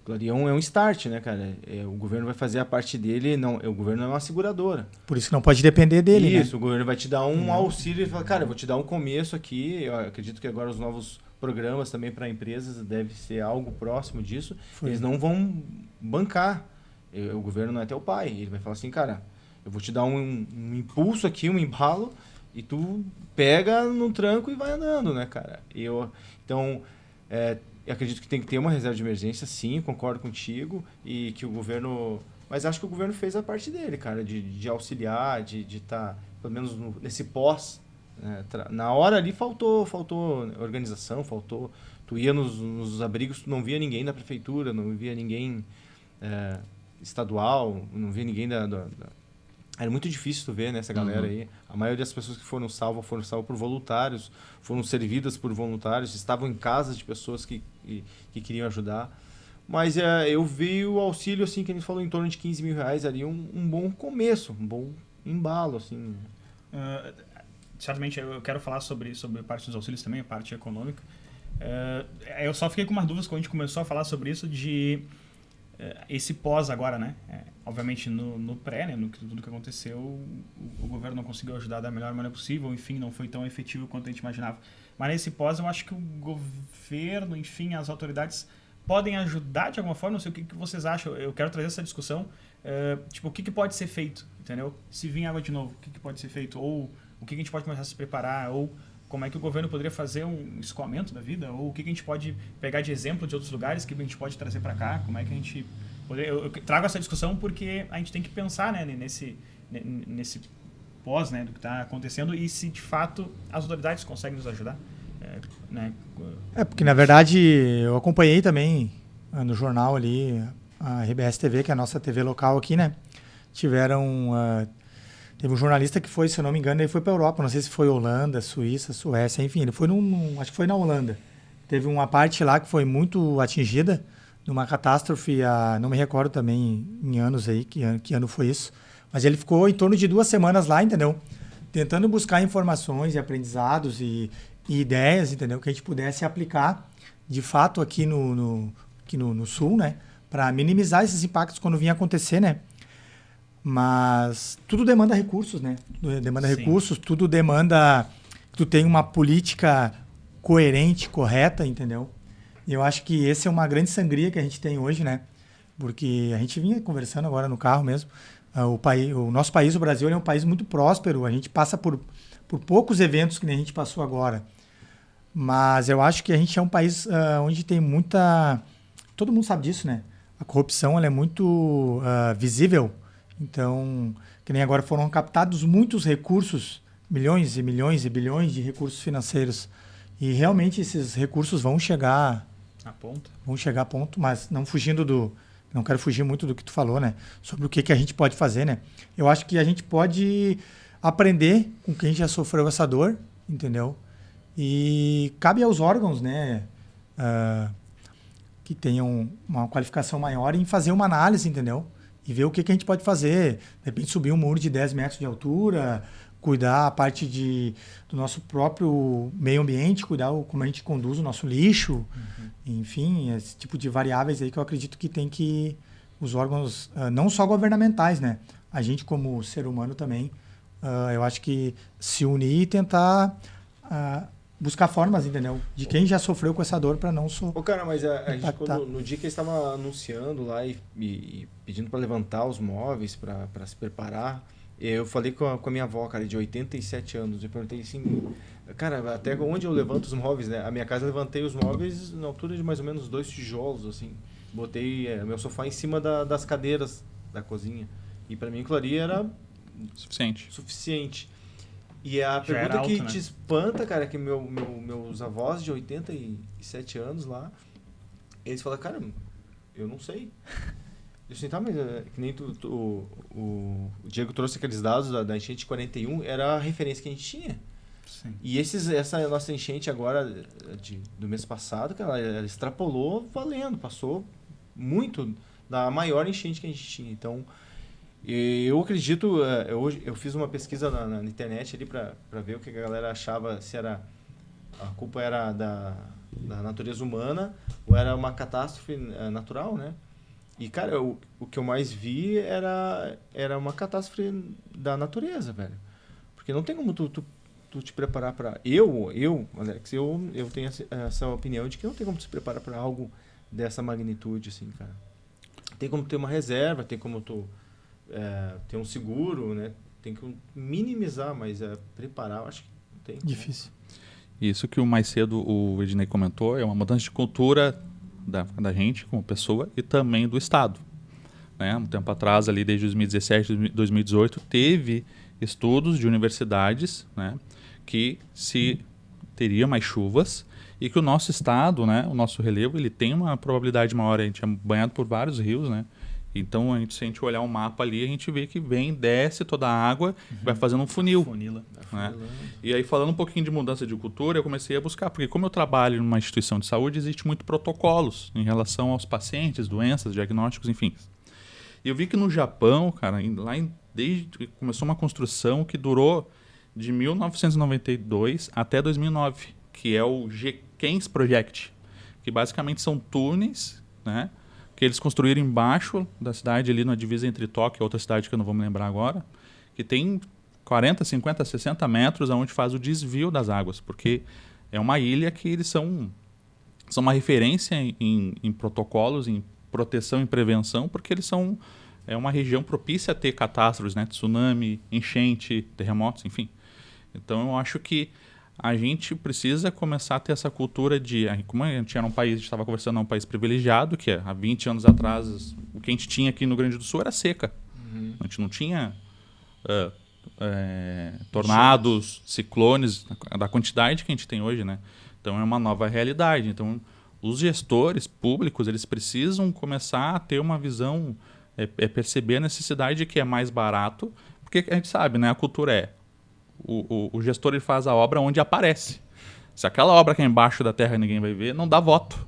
Aquilo ali é um start, né, cara? O governo vai fazer a parte dele, o governo não é uma seguradora. Por isso que não pode depender dele, né? Isso, o governo vai te dar um auxílio e fala, cara, eu vou te dar um começo aqui, eu acredito que agora os novos programas também para empresas deve ser algo próximo disso. Eles não vão bancar. O governo não é teu pai. Ele vai falar assim, cara, eu vou te dar um impulso aqui, um embalo, e tu pega no tranco e vai andando, né, cara? Então, eu acredito que tem que ter uma reserva de emergência, sim, concordo contigo, e que o governo... Mas acho que o governo fez a parte dele, cara, de auxiliar, de estar, pelo menos nesse pós. Na hora ali faltou organização, faltou... Tu ia nos abrigos, tu não via ninguém da prefeitura, não via ninguém estadual, não via ninguém Era muito difícil tu ver, né, essa galera aí. A maioria das pessoas que foram salvas por voluntários, foram servidas por voluntários, estavam em casas de pessoas que queriam ajudar. Mas eu vi o auxílio, assim, que a gente falou, em torno de R$ 15.000 ali, um bom começo, um bom embalo, assim. Certamente eu quero falar sobre a parte dos auxílios também, a parte econômica. Eu só fiquei com uma dúvida quando a gente começou a falar sobre isso, de esse pós agora, né? obviamente no pré, né, tudo que aconteceu, o governo não conseguiu ajudar da melhor maneira possível, enfim, não foi tão efetivo quanto a gente imaginava. Mas nesse pós, eu acho que o governo, enfim, as autoridades podem ajudar de alguma forma. Não sei o que vocês acham. Eu quero trazer essa discussão. Tipo, o que pode ser feito, entendeu? Se vir água de novo, o que pode ser feito? Ou o que a gente pode começar a se preparar? Ou como é que o governo poderia fazer um escoamento da vida? Ou o que a gente pode pegar de exemplo de outros lugares que a gente pode trazer para cá? Como é que a gente... Eu trago essa discussão porque a gente tem que pensar, né, nesse pós, né, do que está acontecendo e se de fato as autoridades conseguem nos ajudar. Né? Porque na verdade eu acompanhei também no jornal ali a RBS TV, que é a nossa TV local aqui, né? Teve um jornalista que foi, se eu não me engano, ele foi para a Europa, não sei se foi Holanda, Suíça, Suécia, enfim, ele foi acho que foi na Holanda. Teve uma parte lá que foi muito atingida numa catástrofe, não me recordo também em anos aí, que ano foi isso, mas ele ficou em torno de 2 semanas lá, entendeu? Tentando buscar informações e aprendizados e ideias, entendeu? Que a gente pudesse aplicar, de fato, aqui no Sul, né? Para minimizar esses impactos quando vinha acontecer, né? Mas tudo demanda recursos, né? Tudo demanda recursos, tudo demanda que tu tenha uma política coerente, correta, entendeu? E eu acho que essa é uma grande sangria que a gente tem hoje, né? Porque a gente vinha conversando agora no carro mesmo. O nosso país, o Brasil, é um país muito próspero. A gente passa por poucos eventos que nem a gente passou agora. Mas eu acho que a gente é um país onde tem muita... Todo mundo sabe disso, né? A corrupção ela é muito visível. Então, que nem agora foram captados muitos recursos, milhões e milhões e bilhões de recursos financeiros. E realmente esses recursos vão chegar a ponto. Vão chegar a ponto, mas não fugindo não quero fugir muito do que tu falou, né? Sobre o que a gente pode fazer, né? Eu acho que a gente pode aprender com quem já sofreu essa dor, entendeu? E cabe aos órgãos, né? Que tenham uma qualificação maior em fazer uma análise, entendeu? E ver o que a gente pode fazer. De repente subir um muro de 10 metros de altura, cuidar a parte do nosso próprio meio ambiente, cuidar como a gente conduz o nosso lixo, enfim, esse tipo de variáveis aí que eu acredito que tem que os órgãos, não só governamentais, né? A gente como ser humano também, eu acho que se unir e tentar buscar formas, entendeu? De quem já sofreu com essa dor para não sofrer. Cara, mas a gente, no dia que eles estavam anunciando lá e pedindo para levantar os móveis para se preparar, eu falei com a minha avó, cara, de 87 anos. Eu perguntei assim, cara, até onde eu levanto os móveis, né? A minha casa eu levantei os móveis na altura de mais ou menos 2 tijolos, assim. Botei meu sofá em cima das cadeiras da cozinha. E para mim aquilo ali era suficiente. E a pergunta alto, que né? te espanta, cara, é que meus avós de 87 anos lá, eles falam, cara, eu não sei. Eu sei, tá, mas que nem o Diego trouxe aqueles dados da enchente de 41, era a referência que a gente tinha. Sim. E essa nossa enchente agora do mês passado, cara, ela extrapolou valendo, passou muito da maior enchente que a gente tinha. Então, eu acredito, eu fiz uma pesquisa na internet ali para ver o que a galera achava, se a culpa era da natureza humana ou era uma catástrofe natural, né? E, cara, o que eu mais vi era uma catástrofe da natureza, velho. Porque não tem como tu te preparar para... Alex, eu tenho essa opinião de que não tem como tu se preparar para algo dessa magnitude, assim, cara. Tem como ter uma reserva, tem como tu ter um seguro, né? Tem que minimizar, mas preparar, eu acho que não tem. Difícil. Isso que mais cedo o Ednei comentou é uma mudança de cultura da gente como pessoa e também do Estado. Né? Um tempo atrás, ali desde 2017, 2018, teve estudos de universidades, né, que se teria mais chuvas e que o nosso estado, né, o nosso relevo, ele tem uma probabilidade maior. A gente é banhado por vários rios, né? Então, se a gente olhar um mapa ali, a gente vê que desce toda a água e vai fazendo um funil. Funila. Né? E aí, falando um pouquinho de mudança de cultura, eu comecei a buscar, porque como eu trabalho numa instituição de saúde, existe muito protocolos em relação aos pacientes, doenças, diagnósticos, enfim. E eu vi que no Japão, cara, desde que começou uma construção que durou de 1992 até 2009, que é o G-Kens Project, que basicamente são túneis, né, que eles construíram embaixo da cidade, ali na divisa entre Tóquio e outra cidade que eu não vou me lembrar agora, que tem 40, 50, 60 metros aonde faz o desvio das águas, porque é uma ilha que eles são uma referência em protocolos, em proteção e prevenção, porque eles são uma região propícia a ter catástrofes, né? Tsunami, enchente, terremotos, enfim. Então eu acho que a gente precisa começar a ter essa cultura de... Como a gente era um país, a gente estava conversando, um país privilegiado, que há 20 anos atrás o que a gente tinha aqui no Rio Grande do Sul era seca. A gente não tinha tornados, ciclones, da quantidade que a gente tem hoje, né? Então é uma nova realidade. Então os gestores públicos, eles precisam começar a ter uma visão, perceber a necessidade de que é mais barato, porque a gente sabe, né? A cultura o gestor ele faz a obra onde aparece. Se aquela obra que é embaixo da terra ninguém vai ver, não dá voto,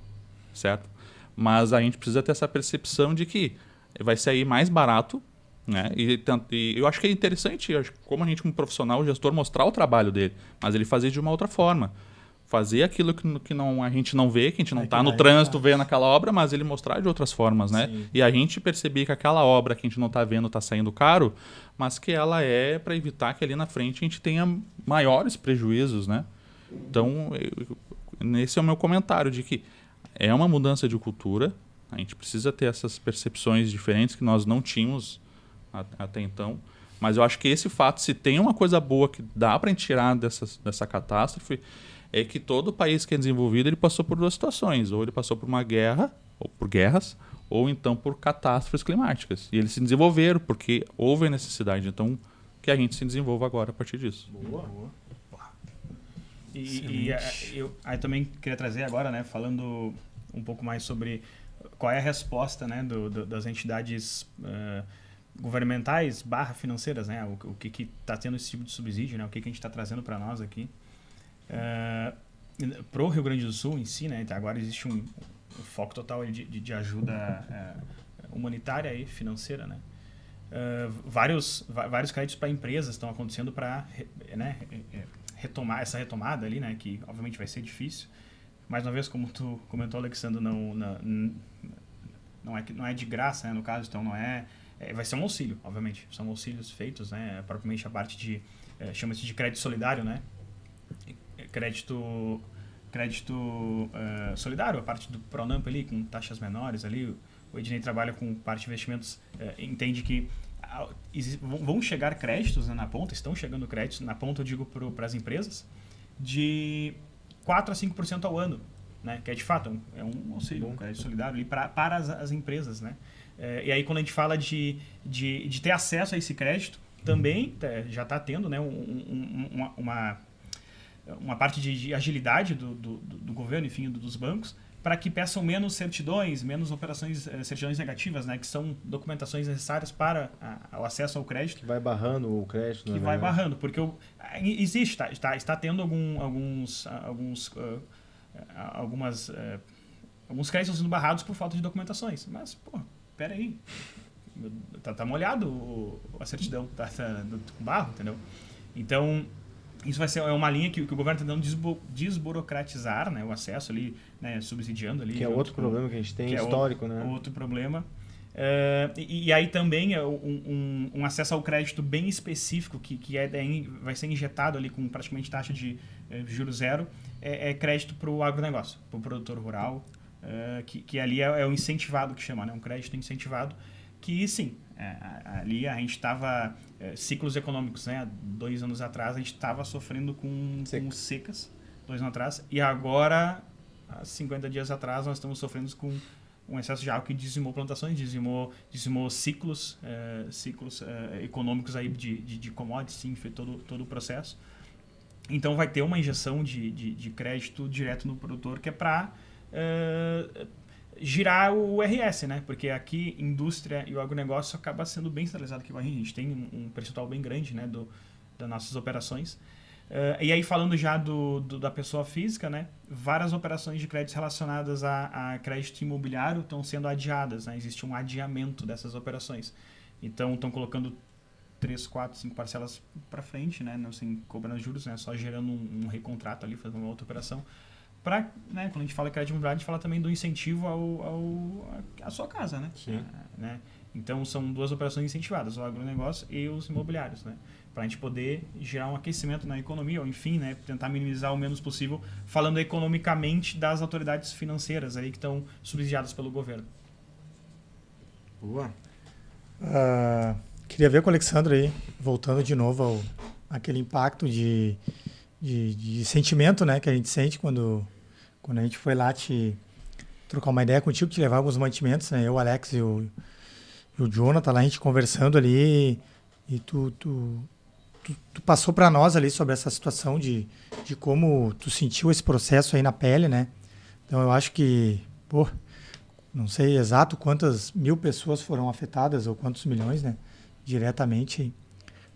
certo? Mas a gente precisa ter essa percepção de que vai sair mais barato, né? E eu acho que é interessante, como a gente como profissional, o gestor mostrar o trabalho dele, mas ele fazer de uma outra forma. Fazer aquilo que a gente não vê, que a gente não está no trânsito vendo aquela obra, mas ele mostrar de outras formas, né? Sim. E a gente perceber que aquela obra que a gente não está vendo está saindo caro, mas que ela é para evitar que ali na frente a gente tenha maiores prejuízos, né? Então, esse é o meu comentário, de que é uma mudança de cultura, a gente precisa ter essas percepções diferentes que nós não tínhamos até então, mas eu acho que esse fato, se tem uma coisa boa que dá para a gente tirar dessa catástrofe, é que todo país que é desenvolvido ele passou por duas situações. Ou ele passou por uma guerra, ou por guerras, ou então por catástrofes climáticas. E eles se desenvolveram porque houve a necessidade. Então, que a gente se desenvolva agora a partir disso. Boa. Eu aí também queria trazer agora, né, falando um pouco mais sobre qual é a resposta, né, das entidades governamentais / financeiras, né, o que está tendo esse tipo de subsídio, né, o que a gente está trazendo para nós aqui. Para o Rio Grande do Sul em si, né, agora existe um foco total de ajuda humanitária e financeira, né. Vários créditos para empresas estão acontecendo para retomar essa retomada ali, né, que obviamente vai ser difícil. Mais uma vez, como tu comentou, Alexandre, não é de graça, né, no caso, então vai ser um auxílio, obviamente, são auxílios feitos, né, propriamente a parte de chama-se de crédito solidário, né. Crédito solidário, a parte do Pronamp ali, com taxas menores ali. O Ednei trabalha com parte de investimentos, entende que vão chegar créditos, né, na ponta, estão chegando créditos, na ponta eu digo para as empresas, de 4% a 5% ao ano, né, que é de fato é um auxílio, um crédito solidário ali para as empresas, né. E aí quando a gente fala de ter acesso a esse crédito, também já está tendo, né, uma parte de agilidade do governo, enfim, dos bancos, para que peçam menos certidões, menos certidões negativas, né, que são documentações necessárias para o acesso ao crédito. Que vai barrando o crédito. Que vai barrando, porque existe, está tendo alguns créditos sendo barrados por falta de documentações. Mas, pô, peraí, tá molhado a certidão, tá com barro, entendeu? Então, isso vai ser uma linha que o governo está tentando desburocratizar, né, o acesso ali, né, subsidiando ali. Que é outro problema que a gente tem histórico, né? Outro problema. E aí também um acesso ao crédito bem específico, que vai ser injetado ali com praticamente taxa de juros zero, é crédito para o agronegócio, para o produtor rural, que ali é o incentivado que chama, né, um crédito incentivado, que sim, ali a gente estava, ciclos econômicos, né, 2 anos atrás a gente estava sofrendo com secas, 2 anos atrás, e agora, há 50 dias atrás, nós estamos sofrendo com um excesso de água que dizimou plantações, dizimou ciclos econômicos aí de commodities, sim, foi todo o processo. Então vai ter uma injeção de crédito direto no produtor, que é para girar o RS, né? Porque aqui indústria e o agronegócio acaba sendo bem centralizado aqui com a gente tem um percentual bem grande, né, das nossas operações. E aí falando já da pessoa física, né, várias operações de créditos relacionadas a crédito imobiliário estão sendo adiadas, né? Existe um adiamento dessas operações. Então estão colocando 3, 4, 5 parcelas para frente, né, não sem cobrando juros, né, só gerando um recontrato ali, fazendo uma outra operação, para, né, quando a gente fala crédito imobiliário, a gente fala também do incentivo à sua casa, né? Sim. Né? Então, são duas operações incentivadas, o agronegócio e os imobiliários, né? Para a gente poder gerar um aquecimento na economia, ou enfim, né, tentar minimizar o menos possível, falando economicamente das autoridades financeiras aí que estão subsidiadas pelo governo. Boa. Queria ver com o Alexandre aí, voltando de novo àquele impacto de sentimento, né, que a gente sente quando a gente foi lá te trocar uma ideia contigo, te levar alguns mantimentos, né, eu, o Alex e o Jonathan, lá a gente conversando ali, e tu passou para nós ali sobre essa situação de como tu sentiu esse processo aí na pele, né? Então eu acho que, não sei exato quantas mil pessoas foram afetadas ou quantos milhões, né? Diretamente,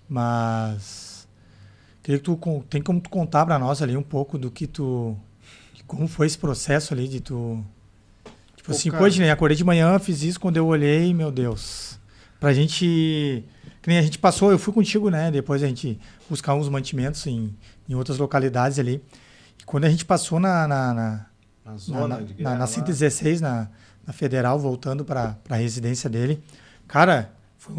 mas queria que tem como tu contar para nós ali um pouco de como foi esse processo ali de tu, tipo assim, cara, pô, Dinei, acordei de manhã, fiz isso, quando eu olhei, meu Deus, pra gente, que nem a gente passou, eu fui contigo, né, depois a gente buscar uns mantimentos em outras localidades ali, e quando a gente passou na zona de guerra na 116, na Federal, voltando para a residência dele, cara, foi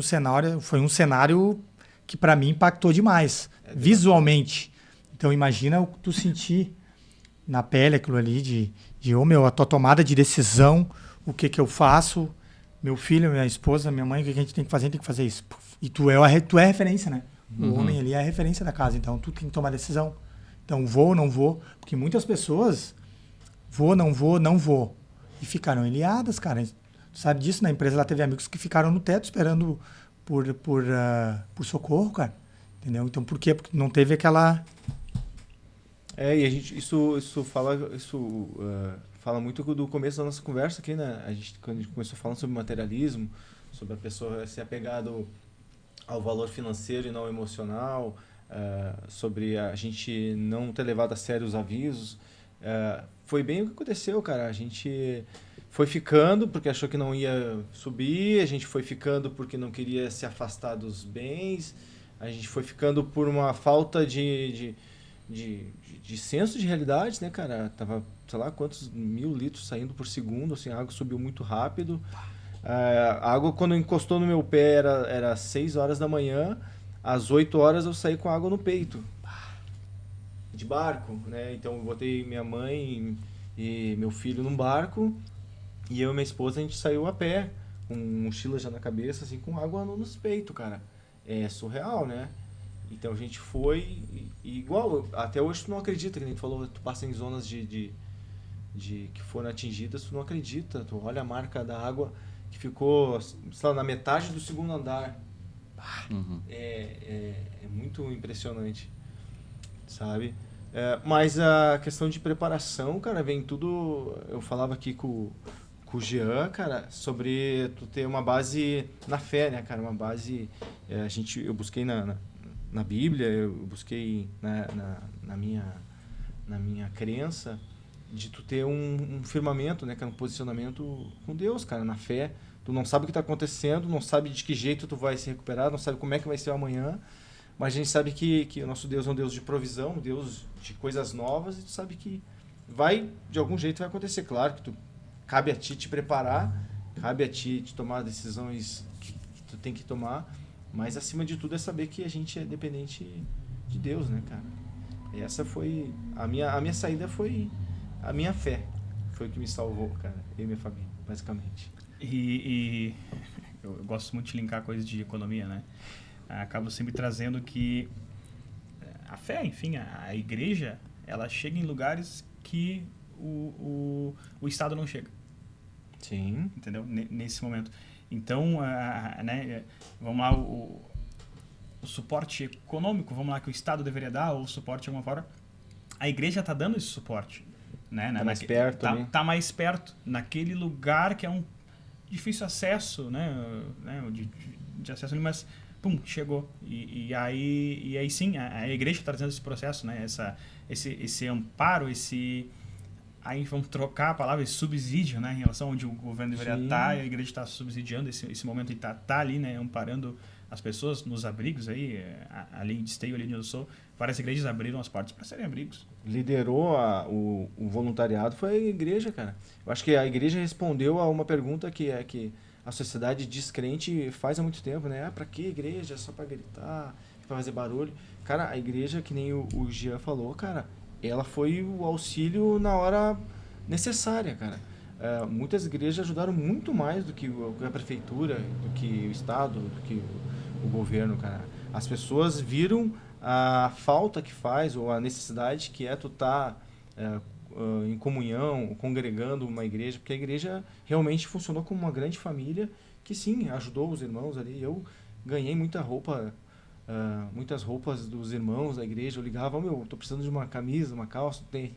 um cenário que para mim impactou demais, visualmente. Então imagina o que tu sentir na pele aquilo ali de a tua tomada de decisão, o que eu faço, meu filho, minha esposa, minha mãe, o que a gente tem que fazer? Tem que fazer isso. E tu é a referência, né? O homem ali é a referência da casa, então tu tem que tomar decisão. Então vou ou não vou, porque muitas pessoas não vou. E ficaram ilhadas, cara. Tu sabe disso, na empresa lá teve amigos que ficaram no teto esperando por socorro, cara. Entendeu? Então por quê? Porque não teve aquela... E a gente, isso fala muito do começo da nossa conversa aqui, né? Quando a gente começou falando sobre materialismo, sobre a pessoa ser apegado ao valor financeiro e não emocional, sobre a gente não ter levado a sério os avisos. Foi bem o que aconteceu, cara. A gente foi ficando porque achou que não ia subir, a gente foi ficando porque não queria se afastar dos bens, a gente foi ficando por uma falta de senso de realidade, né, cara? Tava, sei lá, quantos 1000 litros saindo por segundo, assim, a água subiu muito rápido. A água, quando encostou no meu pé, era 6 horas da manhã, às 8 horas eu saí com água no peito. De barco, né? Então eu botei minha mãe e meu filho num barco, e eu e minha esposa, a gente saiu a pé, com mochila já na cabeça, assim, com água nos peitos, cara. É surreal, né? Então a gente foi, e igual, até hoje tu não acredita, que nem tu falou, tu passa em zonas de que foram atingidas, tu não acredita, tu olha a marca da água que ficou, sei lá, na metade do segundo andar. É muito impressionante, sabe? Mas a questão de preparação, cara, vem tudo, eu falava aqui com o Jean, cara, sobre tu ter uma base na fé, né, cara, uma base, eu busquei na Bíblia, eu busquei na minha crença de tu ter um firmamento, né, que é um posicionamento com Deus, cara, na fé. Tu não sabe o que está acontecendo, não sabe de que jeito tu vai se recuperar, não sabe como é que vai ser o amanhã, mas a gente sabe que o nosso Deus é um Deus de provisão, um Deus de coisas novas, e tu sabe que de algum jeito vai acontecer. Claro que cabe a ti te preparar, cabe a ti tomar decisões que tu tem que tomar, mas acima de tudo é saber que a gente é dependente de Deus, né, cara? E essa foi a minha saída, foi a minha fé, foi o que me salvou, cara, eu e minha família, basicamente. E eu gosto muito de linkar coisas de economia, né? Acabo sempre trazendo que a fé, enfim, a igreja, ela chega em lugares que o Estado não chega. Sim. Entendeu? Nesse momento. Então, né, vamos lá, o suporte econômico, vamos lá, que o Estado deveria dar, ou o suporte de alguma forma, a igreja está dando esse suporte. Né? Tá mais perto. Tá mais perto, naquele lugar que é um difícil acesso, né? De acesso ali, mas pum, chegou. E aí sim, a igreja está trazendo esse processo, né? Esse amparo, aí vamos trocar a palavra, esse subsídio, né? Em relação a onde o governo deveria estar, a igreja está subsidiando esse momento e está ali, né? Amparando as pessoas nos abrigos aí, ali em Esteio, ali onde eu sou, várias igrejas abriram as portas para serem abrigos. Liderou o voluntariado foi a igreja, cara. Eu acho que a igreja respondeu a uma pergunta que a sociedade descrente faz há muito tempo, né? Pra que igreja? Só pra gritar, pra fazer barulho. Cara, a igreja, que nem o Jean falou, cara, ela foi o auxílio na hora necessária, cara. Muitas igrejas ajudaram muito mais do que a prefeitura, do que o estado, do que o governo, cara. As pessoas viram a falta que faz, ou a necessidade que é tu estar em comunhão, congregando uma igreja, porque a igreja realmente funcionou como uma grande família, que sim, ajudou os irmãos ali. Eu ganhei muitas roupas dos irmãos da igreja. Eu ligava, tô precisando de uma camisa, uma calça, tem.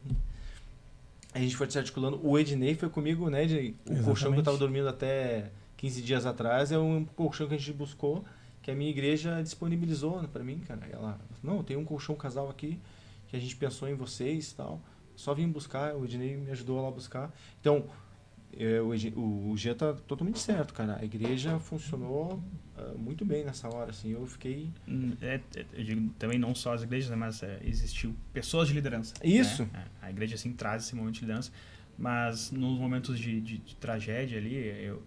A gente foi se articulando. O Ednei foi comigo, né, Ednei? O Exatamente. colchão que eu estava dormindo até 15 dias atrás é um colchão que a gente buscou, que a minha igreja disponibilizou para mim, cara. Ela, não, tem um colchão casal aqui, que a gente pensou em vocês e tal. Só vim buscar, o Ednei me ajudou lá a buscar. Então, o G tá totalmente certo, cara. A igreja funcionou muito bem nessa hora, assim. Eu fiquei... Eu digo também não só as igrejas, né, mas existiu pessoas de liderança. Isso. Né? A igreja, assim, traz esse momento de liderança. Mas nos momentos de tragédia ali,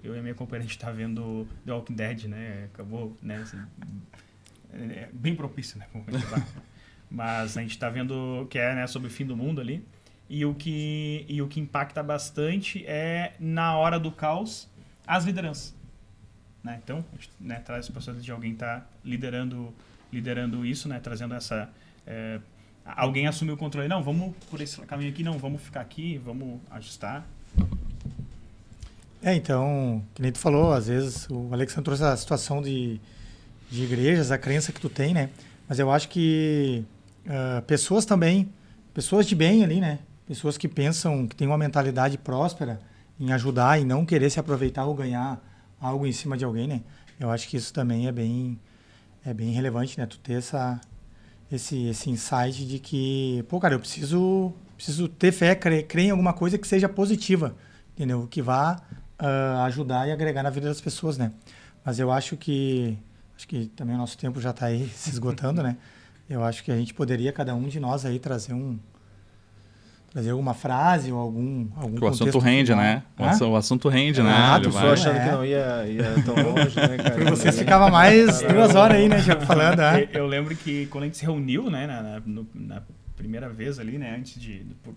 eu e a minha companheira, a gente tá vendo The Walking Dead, né? Acabou, né? Assim, bem propício, né? Mas a gente tá vendo que né, sobre o fim do mundo ali. E o que impacta bastante é, na hora do caos, as lideranças. Né? Então, a gente, né, traz essa possibilidade de alguém estar liderando isso, né? Trazendo essa... alguém assumir o controle. Não, vamos por esse caminho aqui, não, vamos ficar aqui, vamos ajustar. Então, que nem tu falou, às vezes o Alexandre trouxe a situação de igrejas, a crença que tu tem, né? Mas eu acho que pessoas também, pessoas de bem ali, né? Pessoas que pensam, que têm uma mentalidade próspera em ajudar e não querer se aproveitar ou ganhar algo em cima de alguém, né? Eu acho que isso também é bem relevante, né? Tu ter esse insight de que, pô, cara, eu preciso ter fé, crer em alguma coisa que seja positiva, entendeu? Que vá ajudar e agregar na vida das pessoas, né? Mas eu acho que também o nosso tempo já está aí se esgotando, né? Eu acho que a gente poderia, cada um de nós aí, trazer alguma frase ou algum contexto. O assunto rende, final, né? O assunto rende, né? Tu só achando que não ia tão longe, né, cara? Porque vocês ficavam mais 2 horas aí, né, já falando. Eu lembro que quando a gente se reuniu, né, na primeira vez ali, né, antes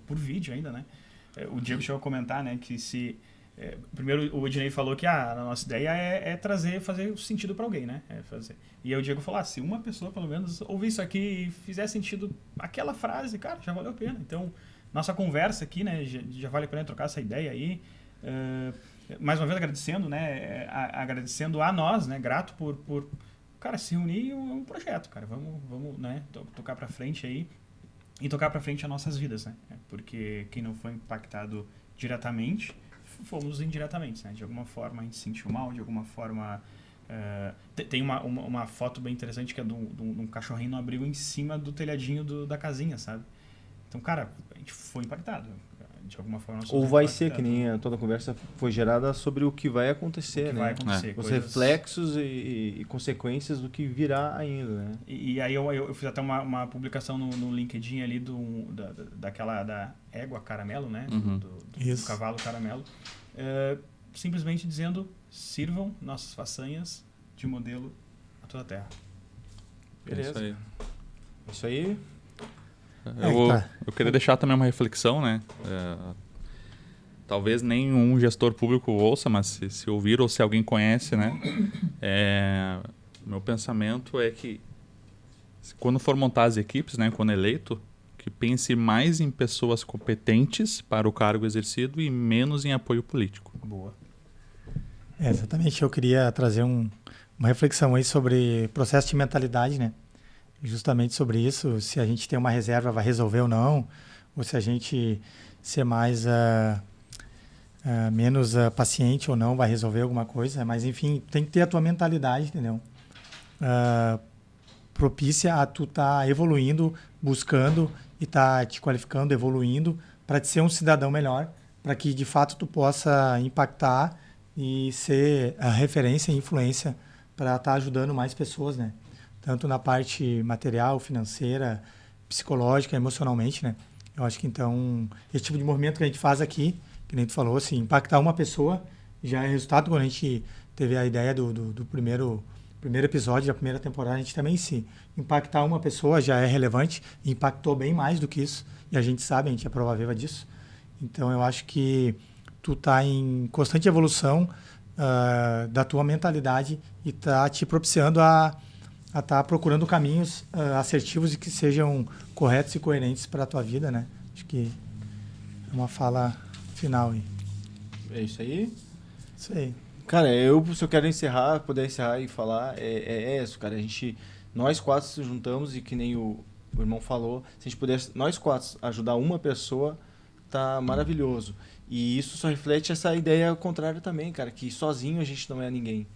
por vídeo ainda, né, o Diego chegou a comentar, né, que se... primeiro o Ednei falou que a nossa ideia é fazer sentido para alguém, né? E aí o Diego falou, se uma pessoa pelo menos ouvir isso aqui e fizer sentido aquela frase, cara, já valeu a pena. Então, nossa conversa aqui, né, já vale a pena trocar essa ideia aí. Mais uma vez agradecendo, né, agradecendo a nós, né, grato por cara, se unir um projeto, cara. Vamos, né, tocar para frente aí e tocar para frente as nossas vidas, né? Porque quem não foi impactado diretamente, fomos indiretamente, né? De alguma forma a gente se sentiu mal, de alguma forma... tem uma foto bem interessante que é de um cachorrinho no abrigo em cima do telhadinho da casinha, sabe? Então, cara, a gente foi impactado. De alguma forma... Ou vai ser, que nem toda a conversa foi gerada sobre o que vai acontecer, né? Vai acontecer, os reflexos e consequências do que virá ainda, né? E aí eu fiz até uma publicação no LinkedIn ali da égua caramelo, né? Uhum. Do cavalo caramelo. Simplesmente dizendo, sirvam nossas façanhas de modelo a toda a terra. Beleza. Isso aí. Eu queria deixar também uma reflexão, né? Talvez nenhum gestor público ouça, mas se ouvir ou se alguém conhece, né? Meu pensamento é que quando for montar as equipes, né? Quando eleito, que pense mais em pessoas competentes para o cargo exercido e menos em apoio político. Boa. Exatamente. Eu queria trazer uma reflexão aí sobre processo de mentalidade, né? Justamente sobre isso, se a gente tem uma reserva vai resolver ou não, ou se a gente ser mais menos paciente ou não vai resolver alguma coisa, mas enfim, tem que ter a tua mentalidade, entendeu? Propícia a tu estar evoluindo, buscando e estar te qualificando, evoluindo, para te ser um cidadão melhor, para que de fato tu possa impactar e ser a referência e influência para estar ajudando mais pessoas, né? Tanto na parte material, financeira, psicológica, emocionalmente, né? Eu acho que, então, esse tipo de movimento que a gente faz aqui, que nem tu falou, assim, impactar uma pessoa já é resultado. Quando a gente teve a ideia do primeiro episódio da primeira temporada, a gente também, se impactar uma pessoa já é relevante, e impactou bem mais do que isso, e a gente sabe, a gente é prova viva disso. Então, eu acho que tu tá em constante evolução da tua mentalidade e tá te propiciando a estar procurando caminhos assertivos e que sejam corretos e coerentes para a tua vida, né? Acho que é uma fala final aí. É isso aí? Isso aí. Cara, se eu quero puder encerrar e falar, é isso, cara. Nós 4 se juntamos e que nem o irmão falou, se a gente pudesse, nós 4, ajudar uma pessoa, tá maravilhoso. E isso só reflete essa ideia contrária também, cara, que sozinho a gente não é ninguém.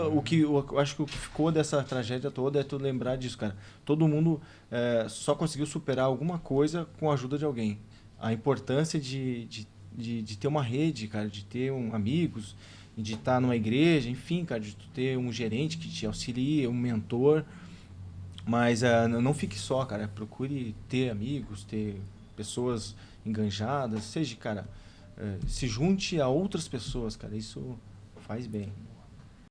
Eu acho que o que ficou dessa tragédia toda é tu lembrar disso, cara. Todo mundo só conseguiu superar alguma coisa com a ajuda de alguém. A importância de ter uma rede, cara, de ter amigos, de estar numa igreja, enfim, cara, de tu ter um gerente que te auxilia, um mentor. Mas não fique só, cara. Procure ter amigos, ter pessoas enganjadas, seja, cara, se junte a outras pessoas, cara. Isso faz bem.